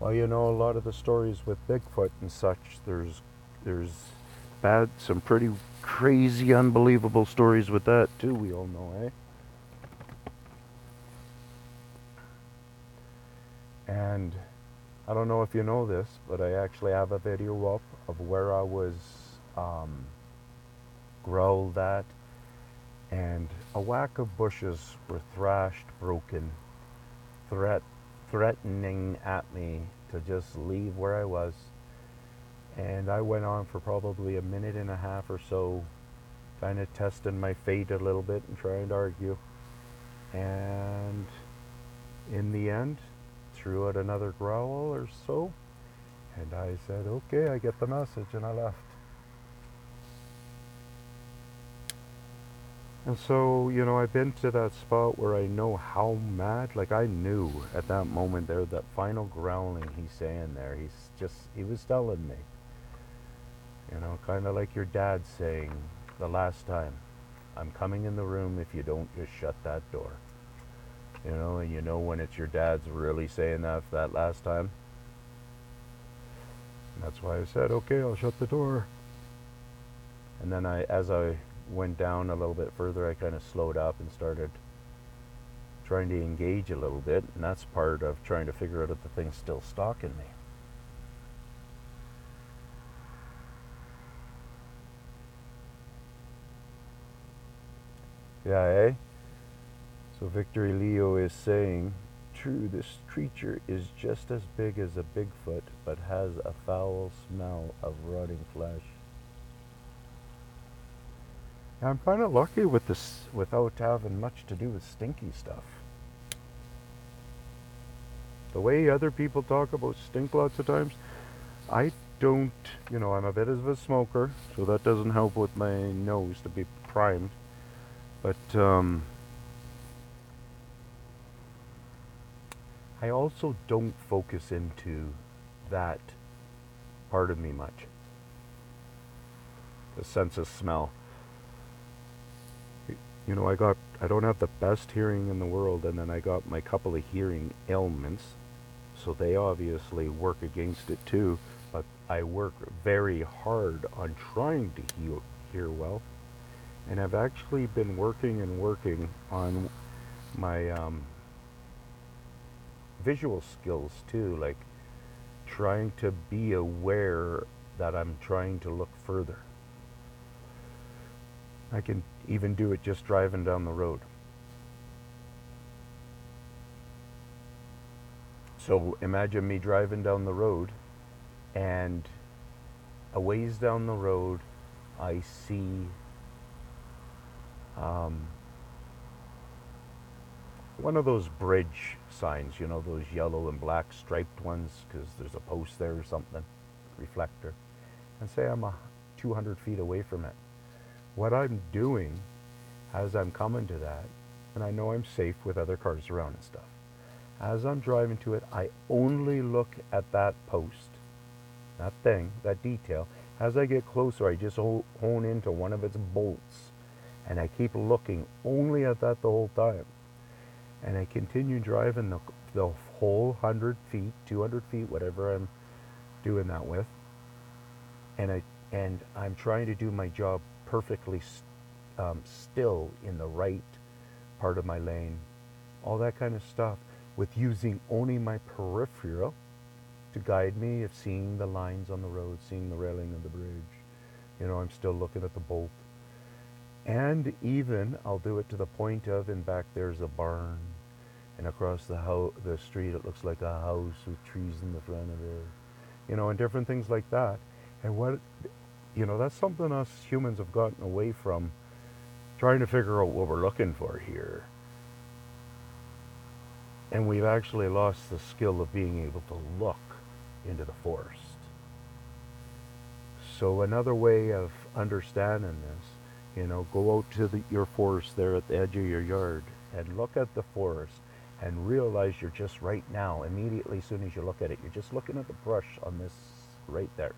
Well, you know, a lot of the stories with Bigfoot and such, there's some pretty crazy, unbelievable stories with that too, we all know, eh? And I don't know if you know this, but I actually have a video up of where I was growled at, and a whack of bushes were thrashed, broken, threatening at me to just leave where I was. And I went on for probably a minute and a half or so, kind of testing my fate a little bit and trying to argue. And in the end, threw out another growl or so, and I said, okay, I get the message, and I left. And so, you know, I've been to that spot where I know how mad, like I knew at that moment there, that final growling he's saying there, he was telling me, you know, kind of like your dad saying the last time, I'm coming in the room if you don't just shut that door. You know, and you know when it's your dad's really saying that last time. And that's why I said, okay, I'll shut the door. And then as I went down a little bit further, I kind of slowed up and started trying to engage a little bit. And that's part of trying to figure out if the thing's still stalking me. Yeah, eh? So Victory Leo is saying, true, this creature is just as big as a Bigfoot, but has a foul smell of rotting flesh. I'm kind of lucky with this, without having much to do with stinky stuff. The way other people talk about stink lots of times, I don't, you know, I'm a bit of a smoker, so that doesn't help with my nose to be primed. But I also don't focus into that part of me much. The sense of smell. You know, I don't have the best hearing in the world, and then I got my couple of hearing ailments, so they obviously work against it too, but I work very hard on trying to hear well, and I've actually been working on my visual skills too, like trying to be aware that I'm trying to look further. I can even do it just driving down the road. So imagine me driving down the road, and a ways down the road I see one of those bridge signs, you know, those yellow and black striped ones, because there's a post there or something, reflector, and say I'm 200 feet away from it. What I'm doing as I'm coming to that, and I know I'm safe with other cars around and stuff, as I'm driving to it, I only look at that post, that thing, that detail. As I get closer, I just hone into one of its bolts, and I keep looking only at that the whole time. And I continue driving the whole 100 feet, 200 feet, whatever I'm doing that with. And I'm trying to do my job perfectly still in the right part of my lane, all that kind of stuff, with using only my peripheral to guide me of seeing the lines on the road, seeing the railing of the bridge. You know, I'm still looking at the bolt. And even I'll do it to the point of, in back there's a barn, and across the street it looks like a house with trees in the front of it, you know, and different things like that. And what, you know, that's something us humans have gotten away from, trying to figure out what we're looking for here. And we've actually lost the skill of being able to look into the forest. So another way of understanding this, go out to your forest there at the edge of your yard and look at the forest and realize you're just right now, immediately as soon as you look at it, you're just looking at the brush on this right there.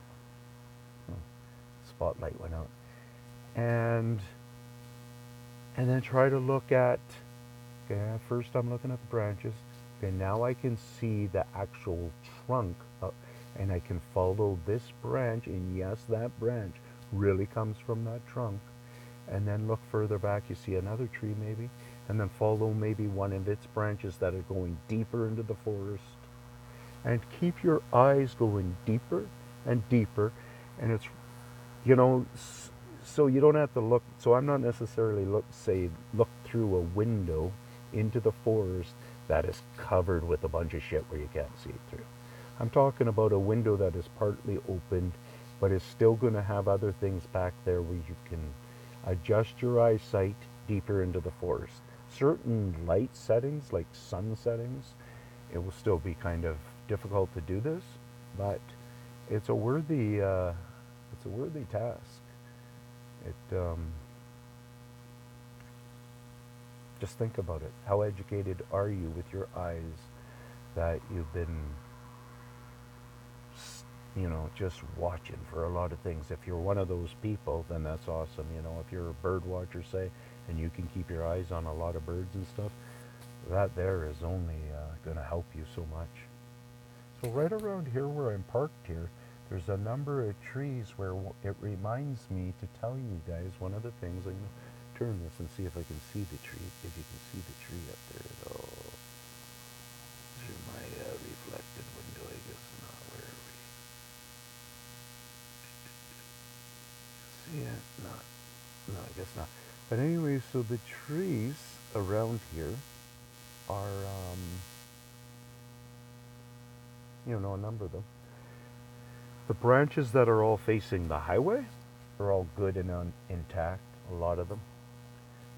Spotlight went out. And then try to look at, okay, first I'm looking at the branches. Okay, now I can see the actual trunk, and I can follow this branch, and yes, that branch really comes from that trunk. And then look further back, you see another tree maybe, and then follow maybe one of its branches that are going deeper into the forest. And keep your eyes going deeper and deeper, and it's, so you don't have to look, so I'm not necessarily look through a window into the forest that is covered with a bunch of shit where you can't see it through. I'm talking about a window that is partly opened, but is still going to have other things back there where you can adjust your eyesight deeper into the forest. Certain light settings, like sun settings, it will still be kind of difficult to do this, but it's a worthy task. Just think about it. How educated are you with your eyes that you've been, just watching for a lot of things? If you're one of those people, then that's awesome. If you're a bird watcher, say, and you can keep your eyes on a lot of birds and stuff, that there is only going to help you so much. So right around here where I'm parked here, there's a number of trees where it reminds me to tell you guys one of the things. I'm going to turn this and see if I can see the tree. If you can see the tree up there at all. Through my reflected window, I guess not. Where are we? See it? Not. No, I guess not. But anyway, so the trees around here are, a number of them. The branches that are all facing the highway are all good and intact, a lot of them.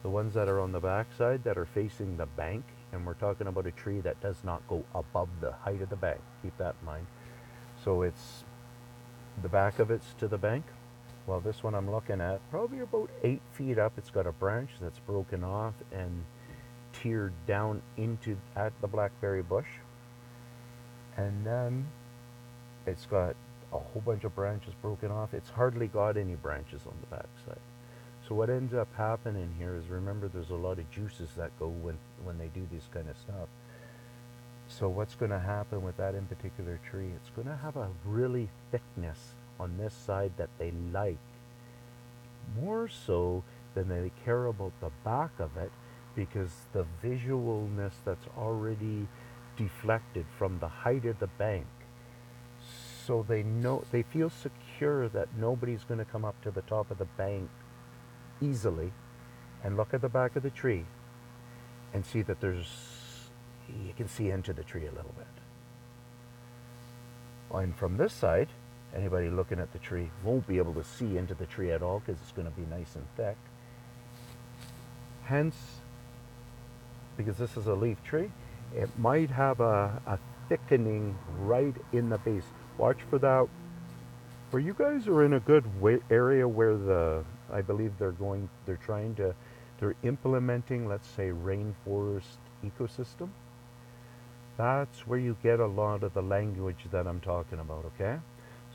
The ones that are on the backside that are facing the bank, and we're talking about a tree that does not go above the height of the bank, keep that in mind. So it's, the back of it's to the bank. Well, this one I'm looking at, probably about 8 feet up, it's got a branch that's broken off and tiered down at the blackberry bush. And then it's got a whole bunch of branches broken off. It's hardly got any branches on the backside. So what ends up happening here is, remember, there's a lot of juices that go when they do this kind of stuff. So what's going to happen with that in particular tree, it's going to have a really thickness on this side that they like, more so than they care about the back of it, because the visualness that's already deflected from the height of the bank. So they feel secure that nobody's going to come up to the top of the bank easily and look at the back of the tree and see that you can see into the tree a little bit. And from this side, anybody looking at the tree won't be able to see into the tree at all because it's going to be nice and thick. Hence, because this is a leaf tree, it might have a thickening right in the base. Watch for that. Where you guys are in a good area where I believe they're implementing, let's say, rainforest ecosystem. That's where you get a lot of the language that I'm talking about, okay?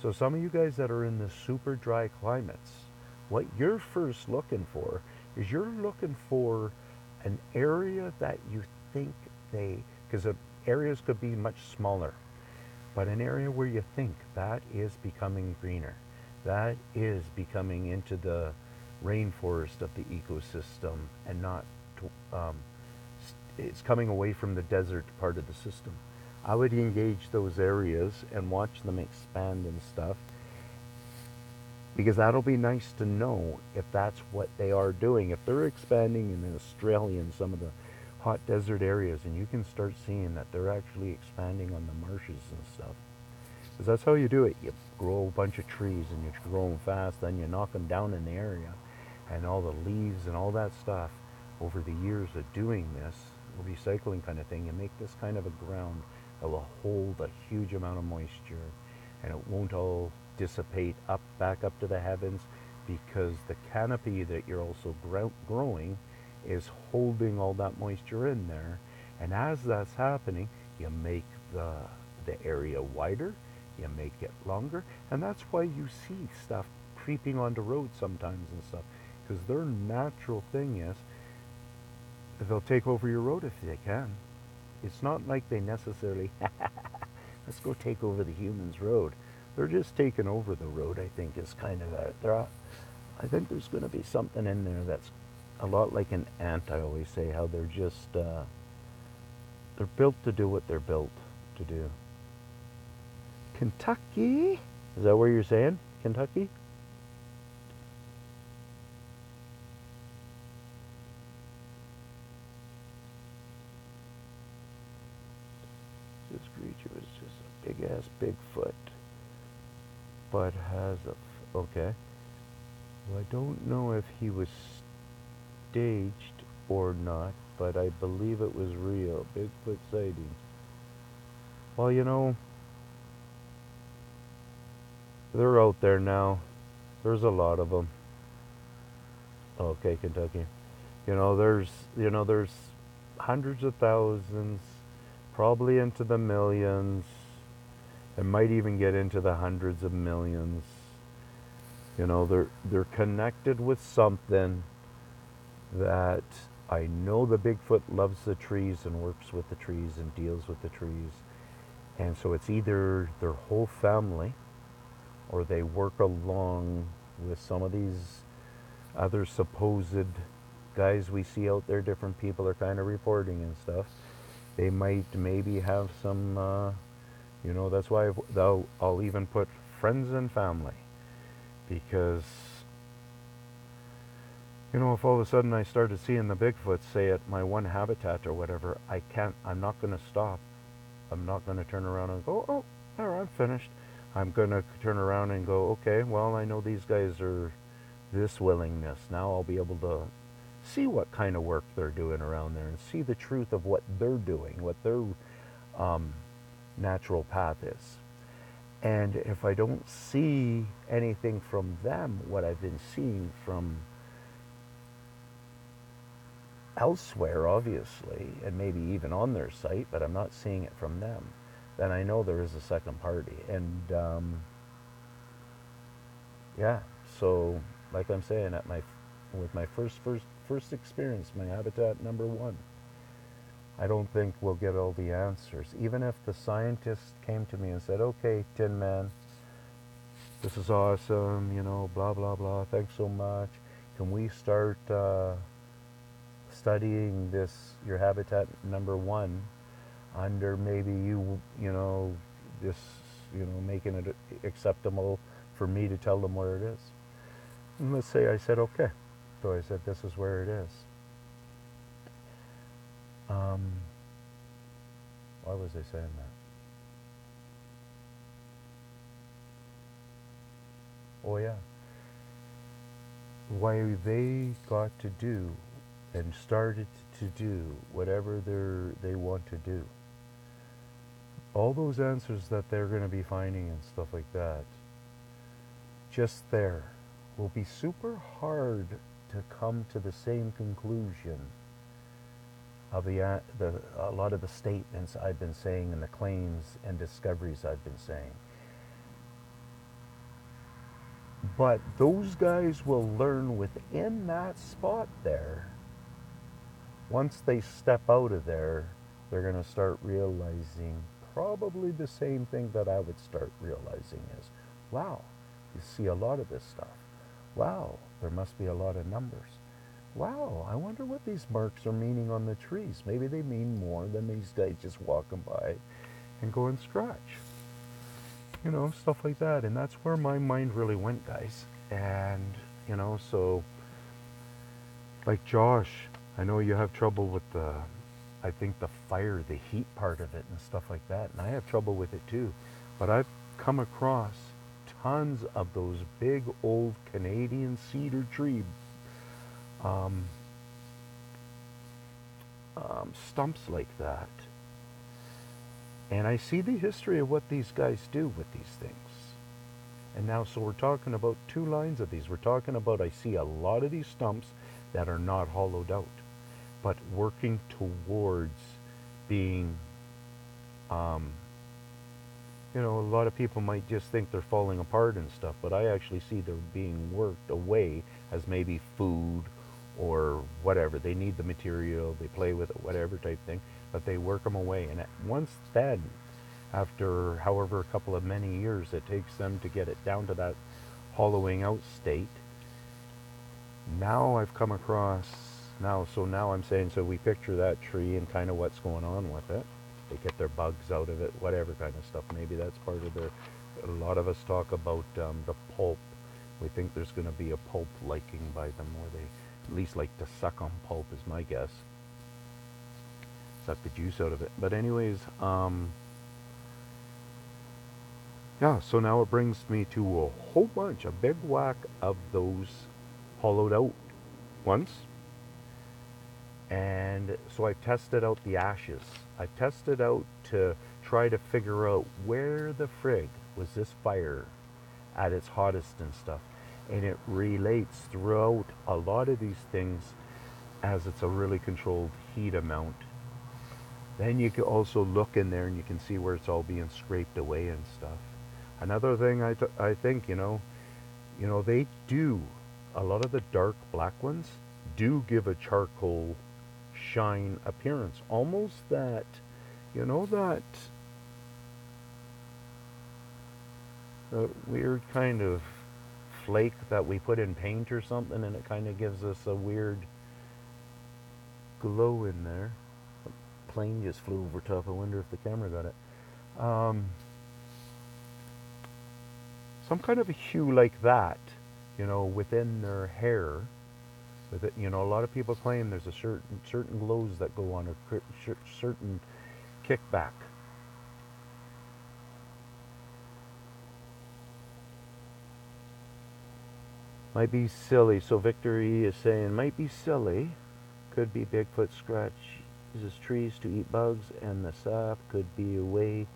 So some of you guys that are in the super dry climates, what you're first looking for is you're looking for an area that you think because areas could be much smaller, but an area where you think that is becoming greener, that is becoming into the rainforest of the ecosystem, and not, it's coming away from the desert part of the system. I would engage those areas and watch them expand and stuff, because that'll be nice to know if that's what they are doing. If they're expanding in Australia and some of the hot desert areas, and you can start seeing that they're actually expanding on the marshes and stuff. Because that's how you do it. You grow a bunch of trees and you grow them fast, then you knock them down in the area, and all the leaves and all that stuff, over the years of doing this, recycling kind of thing, you make this kind of a ground that will hold a huge amount of moisture, and it won't all dissipate back up to the heavens. because the canopy that you're also growing is holding all that moisture in there. And as that's happening, you make the area wider, you make it longer, and that's why you see stuff creeping onto roads sometimes and stuff, because their natural thing is they'll take over your road if they can. It's not like they necessarily, let's go take over the human's road. They're just taking over the road, I think, is kind of I think there's going to be something in there that's a lot like an ant, I always say, how they're just, they're built to do what they're built to do. Kentucky? Is that where you're saying? Kentucky? This creature is just a big-ass Bigfoot, but has a, okay. Well, I don't know if he was staged or not, but I believe it was real. Bigfoot sighting. Well, you know, they're out there now. There's a lot of them. Okay, Kentucky. There's hundreds of thousands, probably into the millions. It might even get into the hundreds of millions. They're connected with something that I know the Bigfoot loves the trees and works with the trees and deals with the trees. And so it's either their whole family or they work along with some of these other supposed guys we see out there. Different people are kind of reporting and stuff. They might maybe have some, that's why I'll even put friends and family. Because, if all of a sudden I started seeing the Bigfoot, say at my one habitat or whatever, I'm not going to stop. I'm not going to turn around and go, oh, there, I'm finished. I'm going to turn around and go, okay, well, I know these guys are this willingness. Now I'll be able to see what kind of work they're doing around there and see the truth of what they're doing, what their natural path is. And if I don't see anything from them, what I've been seeing from elsewhere, obviously, and maybe even on their site, but I'm not seeing it from them, then I know there is a second party. And yeah, so like I'm saying, with my first experience, my habitat number 1, I don't think we'll get all the answers. Even if the scientist came to me and said, okay, Tin Man, this is awesome, blah, blah, blah, thanks so much. Can we start studying your habitat number 1, under maybe making it acceptable for me to tell them where it is? And let's say I said, okay. So I said, this is where it is. Why was I saying that? Oh yeah. Why they got to do and started to do whatever they want to do. All those answers that they're going to be finding and stuff like that, just there, will be super hard to come to the same conclusion of a lot of the statements I've been saying and the claims and discoveries I've been saying. But those guys will learn within that spot there. Once they step out of there, they're going to start realizing probably the same thing that I would start realizing is, wow, you see a lot of this stuff. Wow, there must be a lot of numbers. Wow, I wonder what these marks are meaning on the trees. Maybe they mean more than these guys just walking by and go and scratch. Stuff like that. And that's where my mind really went, guys. And, so, like Josh, I know you have trouble with I think the fire, the heat part of it and stuff like that. And I have trouble with it too. But I've come across tons of those big old Canadian cedar tree stumps like that. And I see the history of what these guys do with these things. And now, so we're talking about 2 lines of these. We're talking about, I see a lot of these stumps that are not hollowed out, but working towards being, um, a lot of people might just think they're falling apart and stuff, but I actually see they're being worked away as maybe food or whatever. They need the material, they play with it, whatever type thing, but they work them away. And once then, after however a couple of many years it takes them to get it down to that hollowing out state, now I've come across, so now I'm saying, so we picture that tree and kind of what's going on with it. They get their bugs out of it, whatever kind of stuff. Maybe that's part of their, a lot of us talk about the pulp. We think there's going to be a pulp liking by them, or they at least like to suck on pulp is my guess. Suck the juice out of it. But anyways, yeah, so now it brings me to a whole bunch, a big whack of those hollowed out ones. And so I've tested out the ashes. I've tested out to try to figure out where the frig was this fire at its hottest and stuff. And it relates throughout a lot of these things as it's a really controlled heat amount. Then you can also look in there and you can see where it's all being scraped away and stuff. Another thing I think, they do, a lot of the dark black ones do give a charcoal shine appearance, almost that, that weird kind of flake that we put in paint or something, and it kind of gives us a weird glow in there. A plane just flew over top. I wonder if the camera got it. Some kind of a hue like that, within their hair. With it, a lot of people claim there's a certain glows that go on a certain kickback. Might be silly. So Victory is saying might be silly. Could be Bigfoot scratch uses trees to eat bugs, and the sap could be a way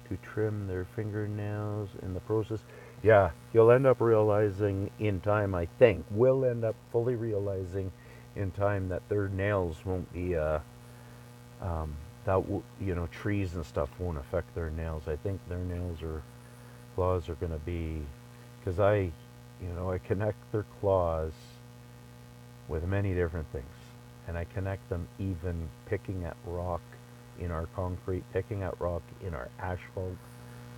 to trim their fingernails in the process. Yeah, you'll end up realizing in time, I think, we'll end up fully realizing in time that their nails won't be, trees and stuff won't affect their nails. I think their nails or claws are going to be, because I connect their claws with many different things. And I connect them even picking at rock in our concrete, picking at rock in our asphalt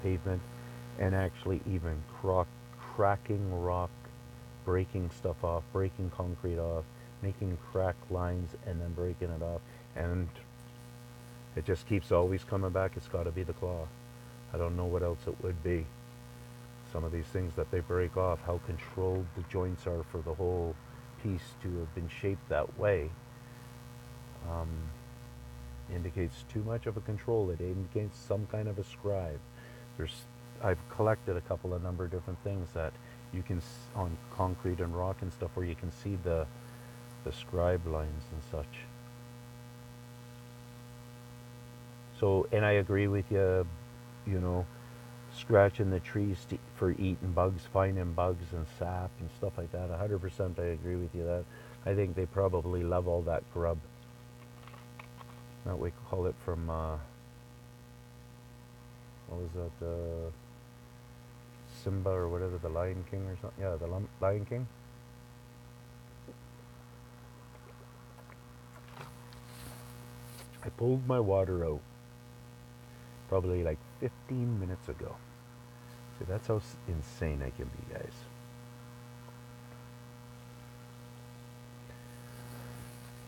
pavement, and actually even cracking rock, breaking stuff off, breaking concrete off, making crack lines and then breaking it off. And it just keeps always coming back. It's got to be the claw. I don't know what else it would be. Some of these things that they break off, how controlled the joints are for the whole piece to have been shaped that way, indicates too much of a control. It indicates some kind of a scribe. I've collected a couple of number of different things that you can, on concrete and rock and stuff, where you can see the scribe lines and such. So, and I agree with you, scratching the trees for eating bugs, finding bugs and sap and stuff like that. 100% I agree with you that. I think they probably love all that grub. That we call it from, what was that, Simba or whatever, the Lion King or something? Yeah, the Lion King. I pulled my water out probably like 15 minutes ago. See, that's how insane I can be, guys.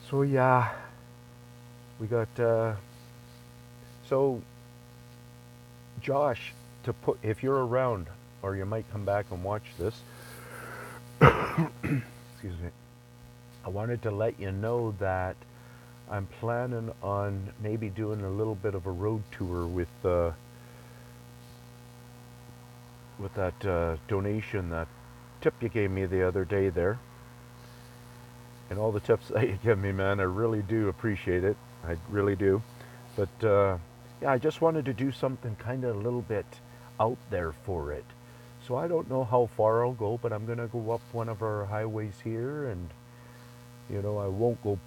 So yeah, we got, so Josh, if you're around, or you might come back and watch this, excuse me, I wanted to let you know that I'm planning on maybe doing a little bit of a road tour with that donation, that tip you gave me the other day there. And all the tips that you give me, man, I really do appreciate it. I really do. But yeah, I just wanted to do something kind of a little bit out there for it. So I don't know how far I'll go, but I'm going to go up one of our highways here, and I won't go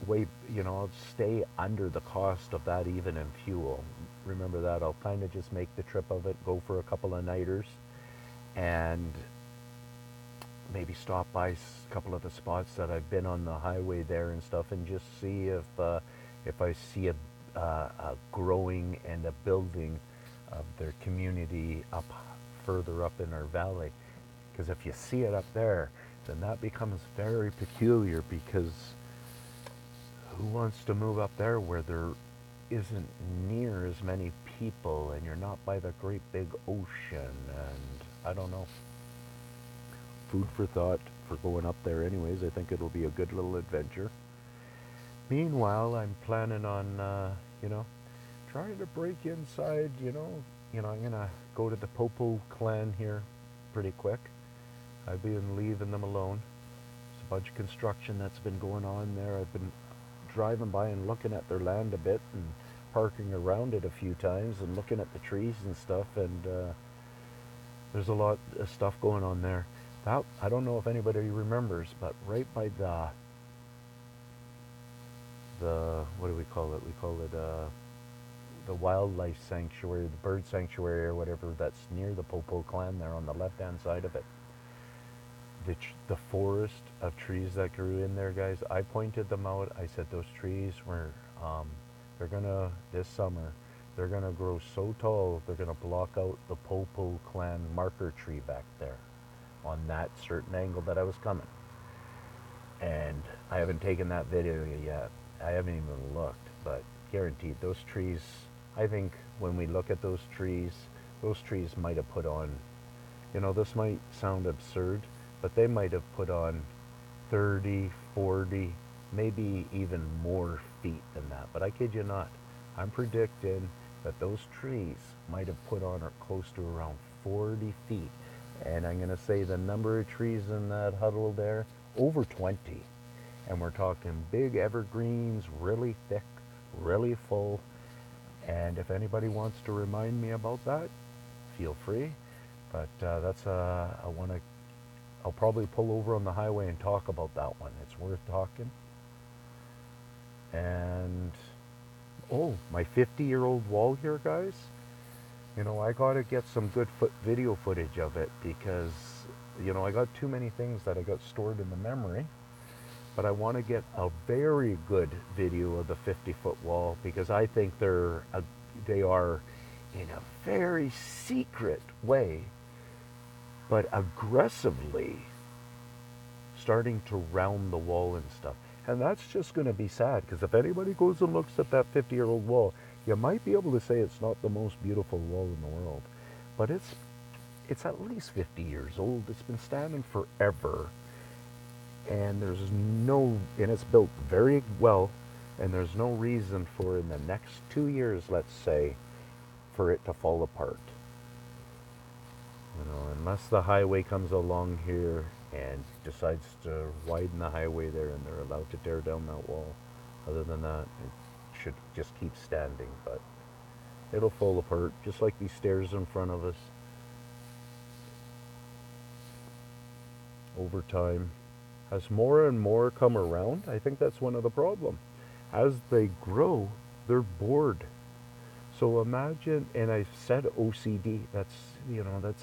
way, I'll stay under the cost of that even in fuel. Remember that. I'll kind of just make the trip of it, go for a couple of nighters, and maybe stop by a couple of the spots that I've been on the highway there and stuff, and just see if I see a growing and a building of their community up further up in our valley. Because if you see it up there, then that becomes very peculiar, because who wants to move up there where there isn't near as many people and you're not by the great big ocean? And I don't know. Food for thought for going up there anyways. I think it'll be a good little adventure. Meanwhile, I'm planning on, trying to break inside, I'm going to go to the Popo clan here pretty quick. I've been leaving them alone. There's a bunch of construction that's been going on there. I've been driving by and looking at their land a bit and parking around it a few times and looking at the trees and stuff, and there's a lot of stuff going on there. That, I don't know if anybody remembers, but right by the what do we call it? We call it the wildlife sanctuary, the bird sanctuary or whatever, that's near the Popo clan there on the left-hand side of it. The forest of trees that grew in there, guys, I pointed them out. I said those trees were, they're gonna, this summer, they're gonna grow so tall, they're gonna block out the Popo clan marker tree back there on that certain angle that I was coming. And I haven't taken that video yet. I haven't even looked, but guaranteed those trees, I think when we look at those trees might have put on, this might sound absurd, but they might have put on 30, 40, maybe even more feet than that. But I kid you not, I'm predicting that those trees might have put on close to around 40 feet. And I'm going to say the number of trees in that huddle there, over 20. And we're talking big evergreens, really thick, really full. And if anybody wants to remind me about that, feel free. But I'll probably pull over on the highway and talk about that one. It's worth talking. And, my 50-year-old wall here, guys. I got to get some good video footage of it, because, I got too many things that I got stored in the memory. But I want to get a very good video of the 50-foot wall, because I think they are in a very secret way, but aggressively starting to round the wall and stuff. And that's just going to be sad, because if anybody goes and looks at that 50-year-old wall, you might be able to say it's not the most beautiful wall in the world, but it's at least 50 years old. It's been standing forever, and it's built very well, and there's no reason for, in the next 2 years, let's say, for it to fall apart. Unless the highway comes along here and decides to widen the highway there and they're allowed to tear down that wall. Other than that, it should just keep standing, but it'll fall apart, just like these stairs in front of us. Over time, as more and more come around, I think that's one of the problems. As they grow, they're bored. So imagine, and I said OCD, that's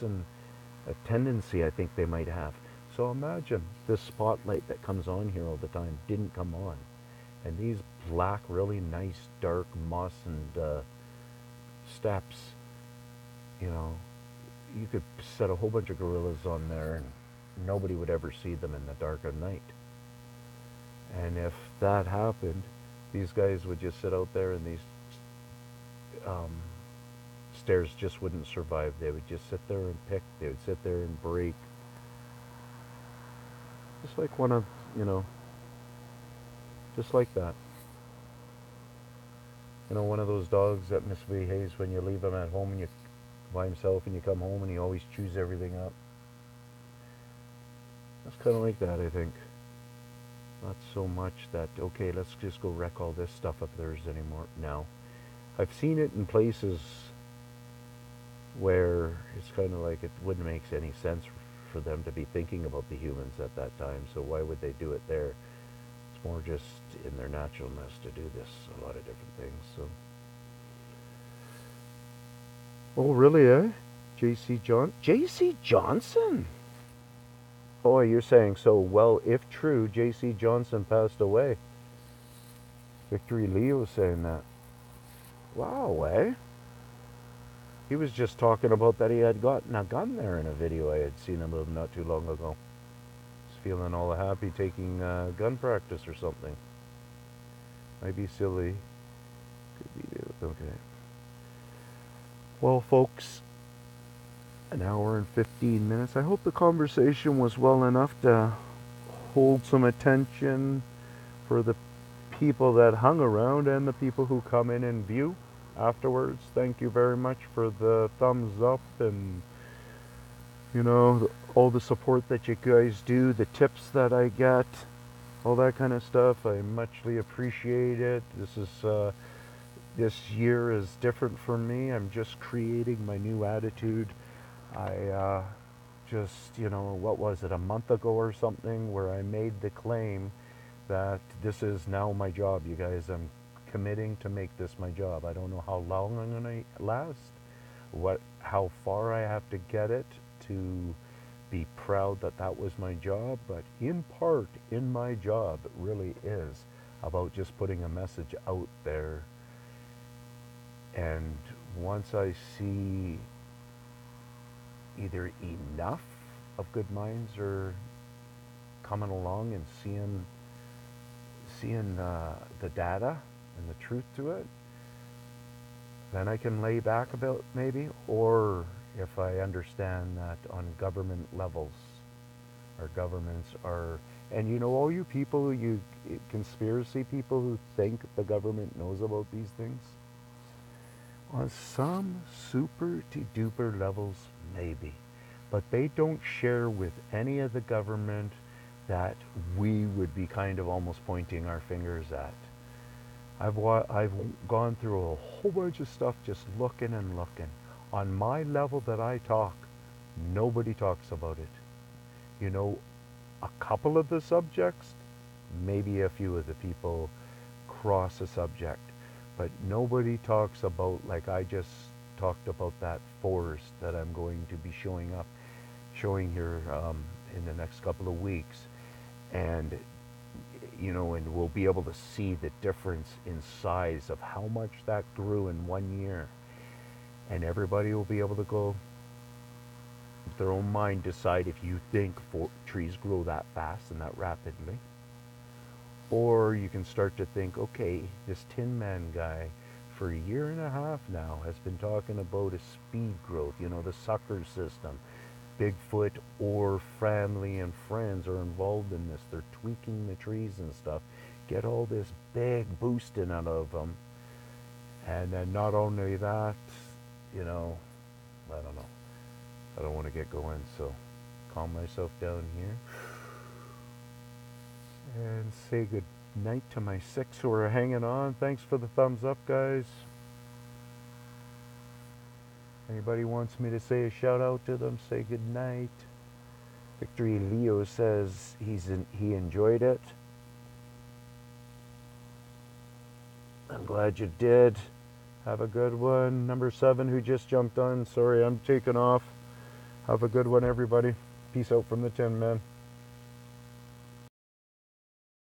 a tendency I think they might have. So imagine this spotlight that comes on here all the time didn't come on. And these black, really nice, dark moss and steps, you could set a whole bunch of gorillas on there and nobody would ever see them in the dark of night. And if that happened, these guys would just sit out there, and these stairs just wouldn't survive. They would just sit there and pick. They would sit there and break. Just like just like that. One of those dogs that misbehaves when you leave him at home and you by himself and you come home and he always chews everything up. That's kind of like that, I think. Not so much that, okay, let's just go wreck all this stuff of theirs anymore now. I've seen it in places where it's kind of like it wouldn't make any sense for them to be thinking about the humans at that time. So why would they do it there? It's more just in their naturalness to do this, a lot of different things. So, oh really, eh? J.C. Johnson. Oh, you're saying so? Well, if true, J.C. Johnson passed away. Victory Leo saying that. Wow, eh? He was just talking about that he had gotten a gun there in a video I had seen him of not too long ago. He's feeling all happy taking gun practice or something. Might be silly. Could be, okay. Well, folks, an hour and 15 minutes. I hope the conversation was well enough to hold some attention for the people that hung around and the people who come in and view afterwards. Thank you very much for the thumbs up and, you know, all the support that you guys do, the tips that I get, all that kind of stuff. I muchly appreciate it. This year is different for me. I'm just creating my new attitude. I just, you know, what was it, a month ago or something, where I made the claim that this is now my job, you guys. I'm committing to make this my job. I don't know how long I'm going to last, how far I have to get it to be proud that that was my job, but in part, in my job, it really is about just putting a message out there. And once I see either enough of good minds are coming along and seeing the data and the truth to it, then I can lay back a bit maybe. Or if I understand that on government levels, our governments are, and you know, all you people, you conspiracy people who think the government knows about these things, on some super duper levels, maybe. But they don't share with any of the government that we would be kind of almost pointing our fingers at. I've gone through a whole bunch of stuff just looking and looking. On my level that I talk, nobody talks about it. You know, a couple of the subjects, maybe a few of the people cross a subject. But nobody talks about, like I just talked about, that forest that I'm going to be showing here in the next couple of weeks. And, you know, and we'll be able to see the difference in size of how much that grew in 1 year. And everybody will be able to go, with their own mind, decide if you think trees grow that fast and that rapidly. Or you can start to think, okay, this Tin Man guy for a year and a half now has been talking about a speed growth, you know, the sucker system. Bigfoot or family and friends are involved in this. They're tweaking the trees and stuff, get all this big boosting out of them. And then not only that, you know, I don't know. I don't want to get going, so calm myself down here. And say good night to my 6 who are hanging on. Thanks for the thumbs up, guys. Anybody wants me to say a shout out to them, say good night. Victory Leo says he enjoyed it. I'm glad you did. Have a good one. Number 7 who just jumped on. Sorry, I'm taking off. Have a good one, everybody. Peace out from the Tin Man.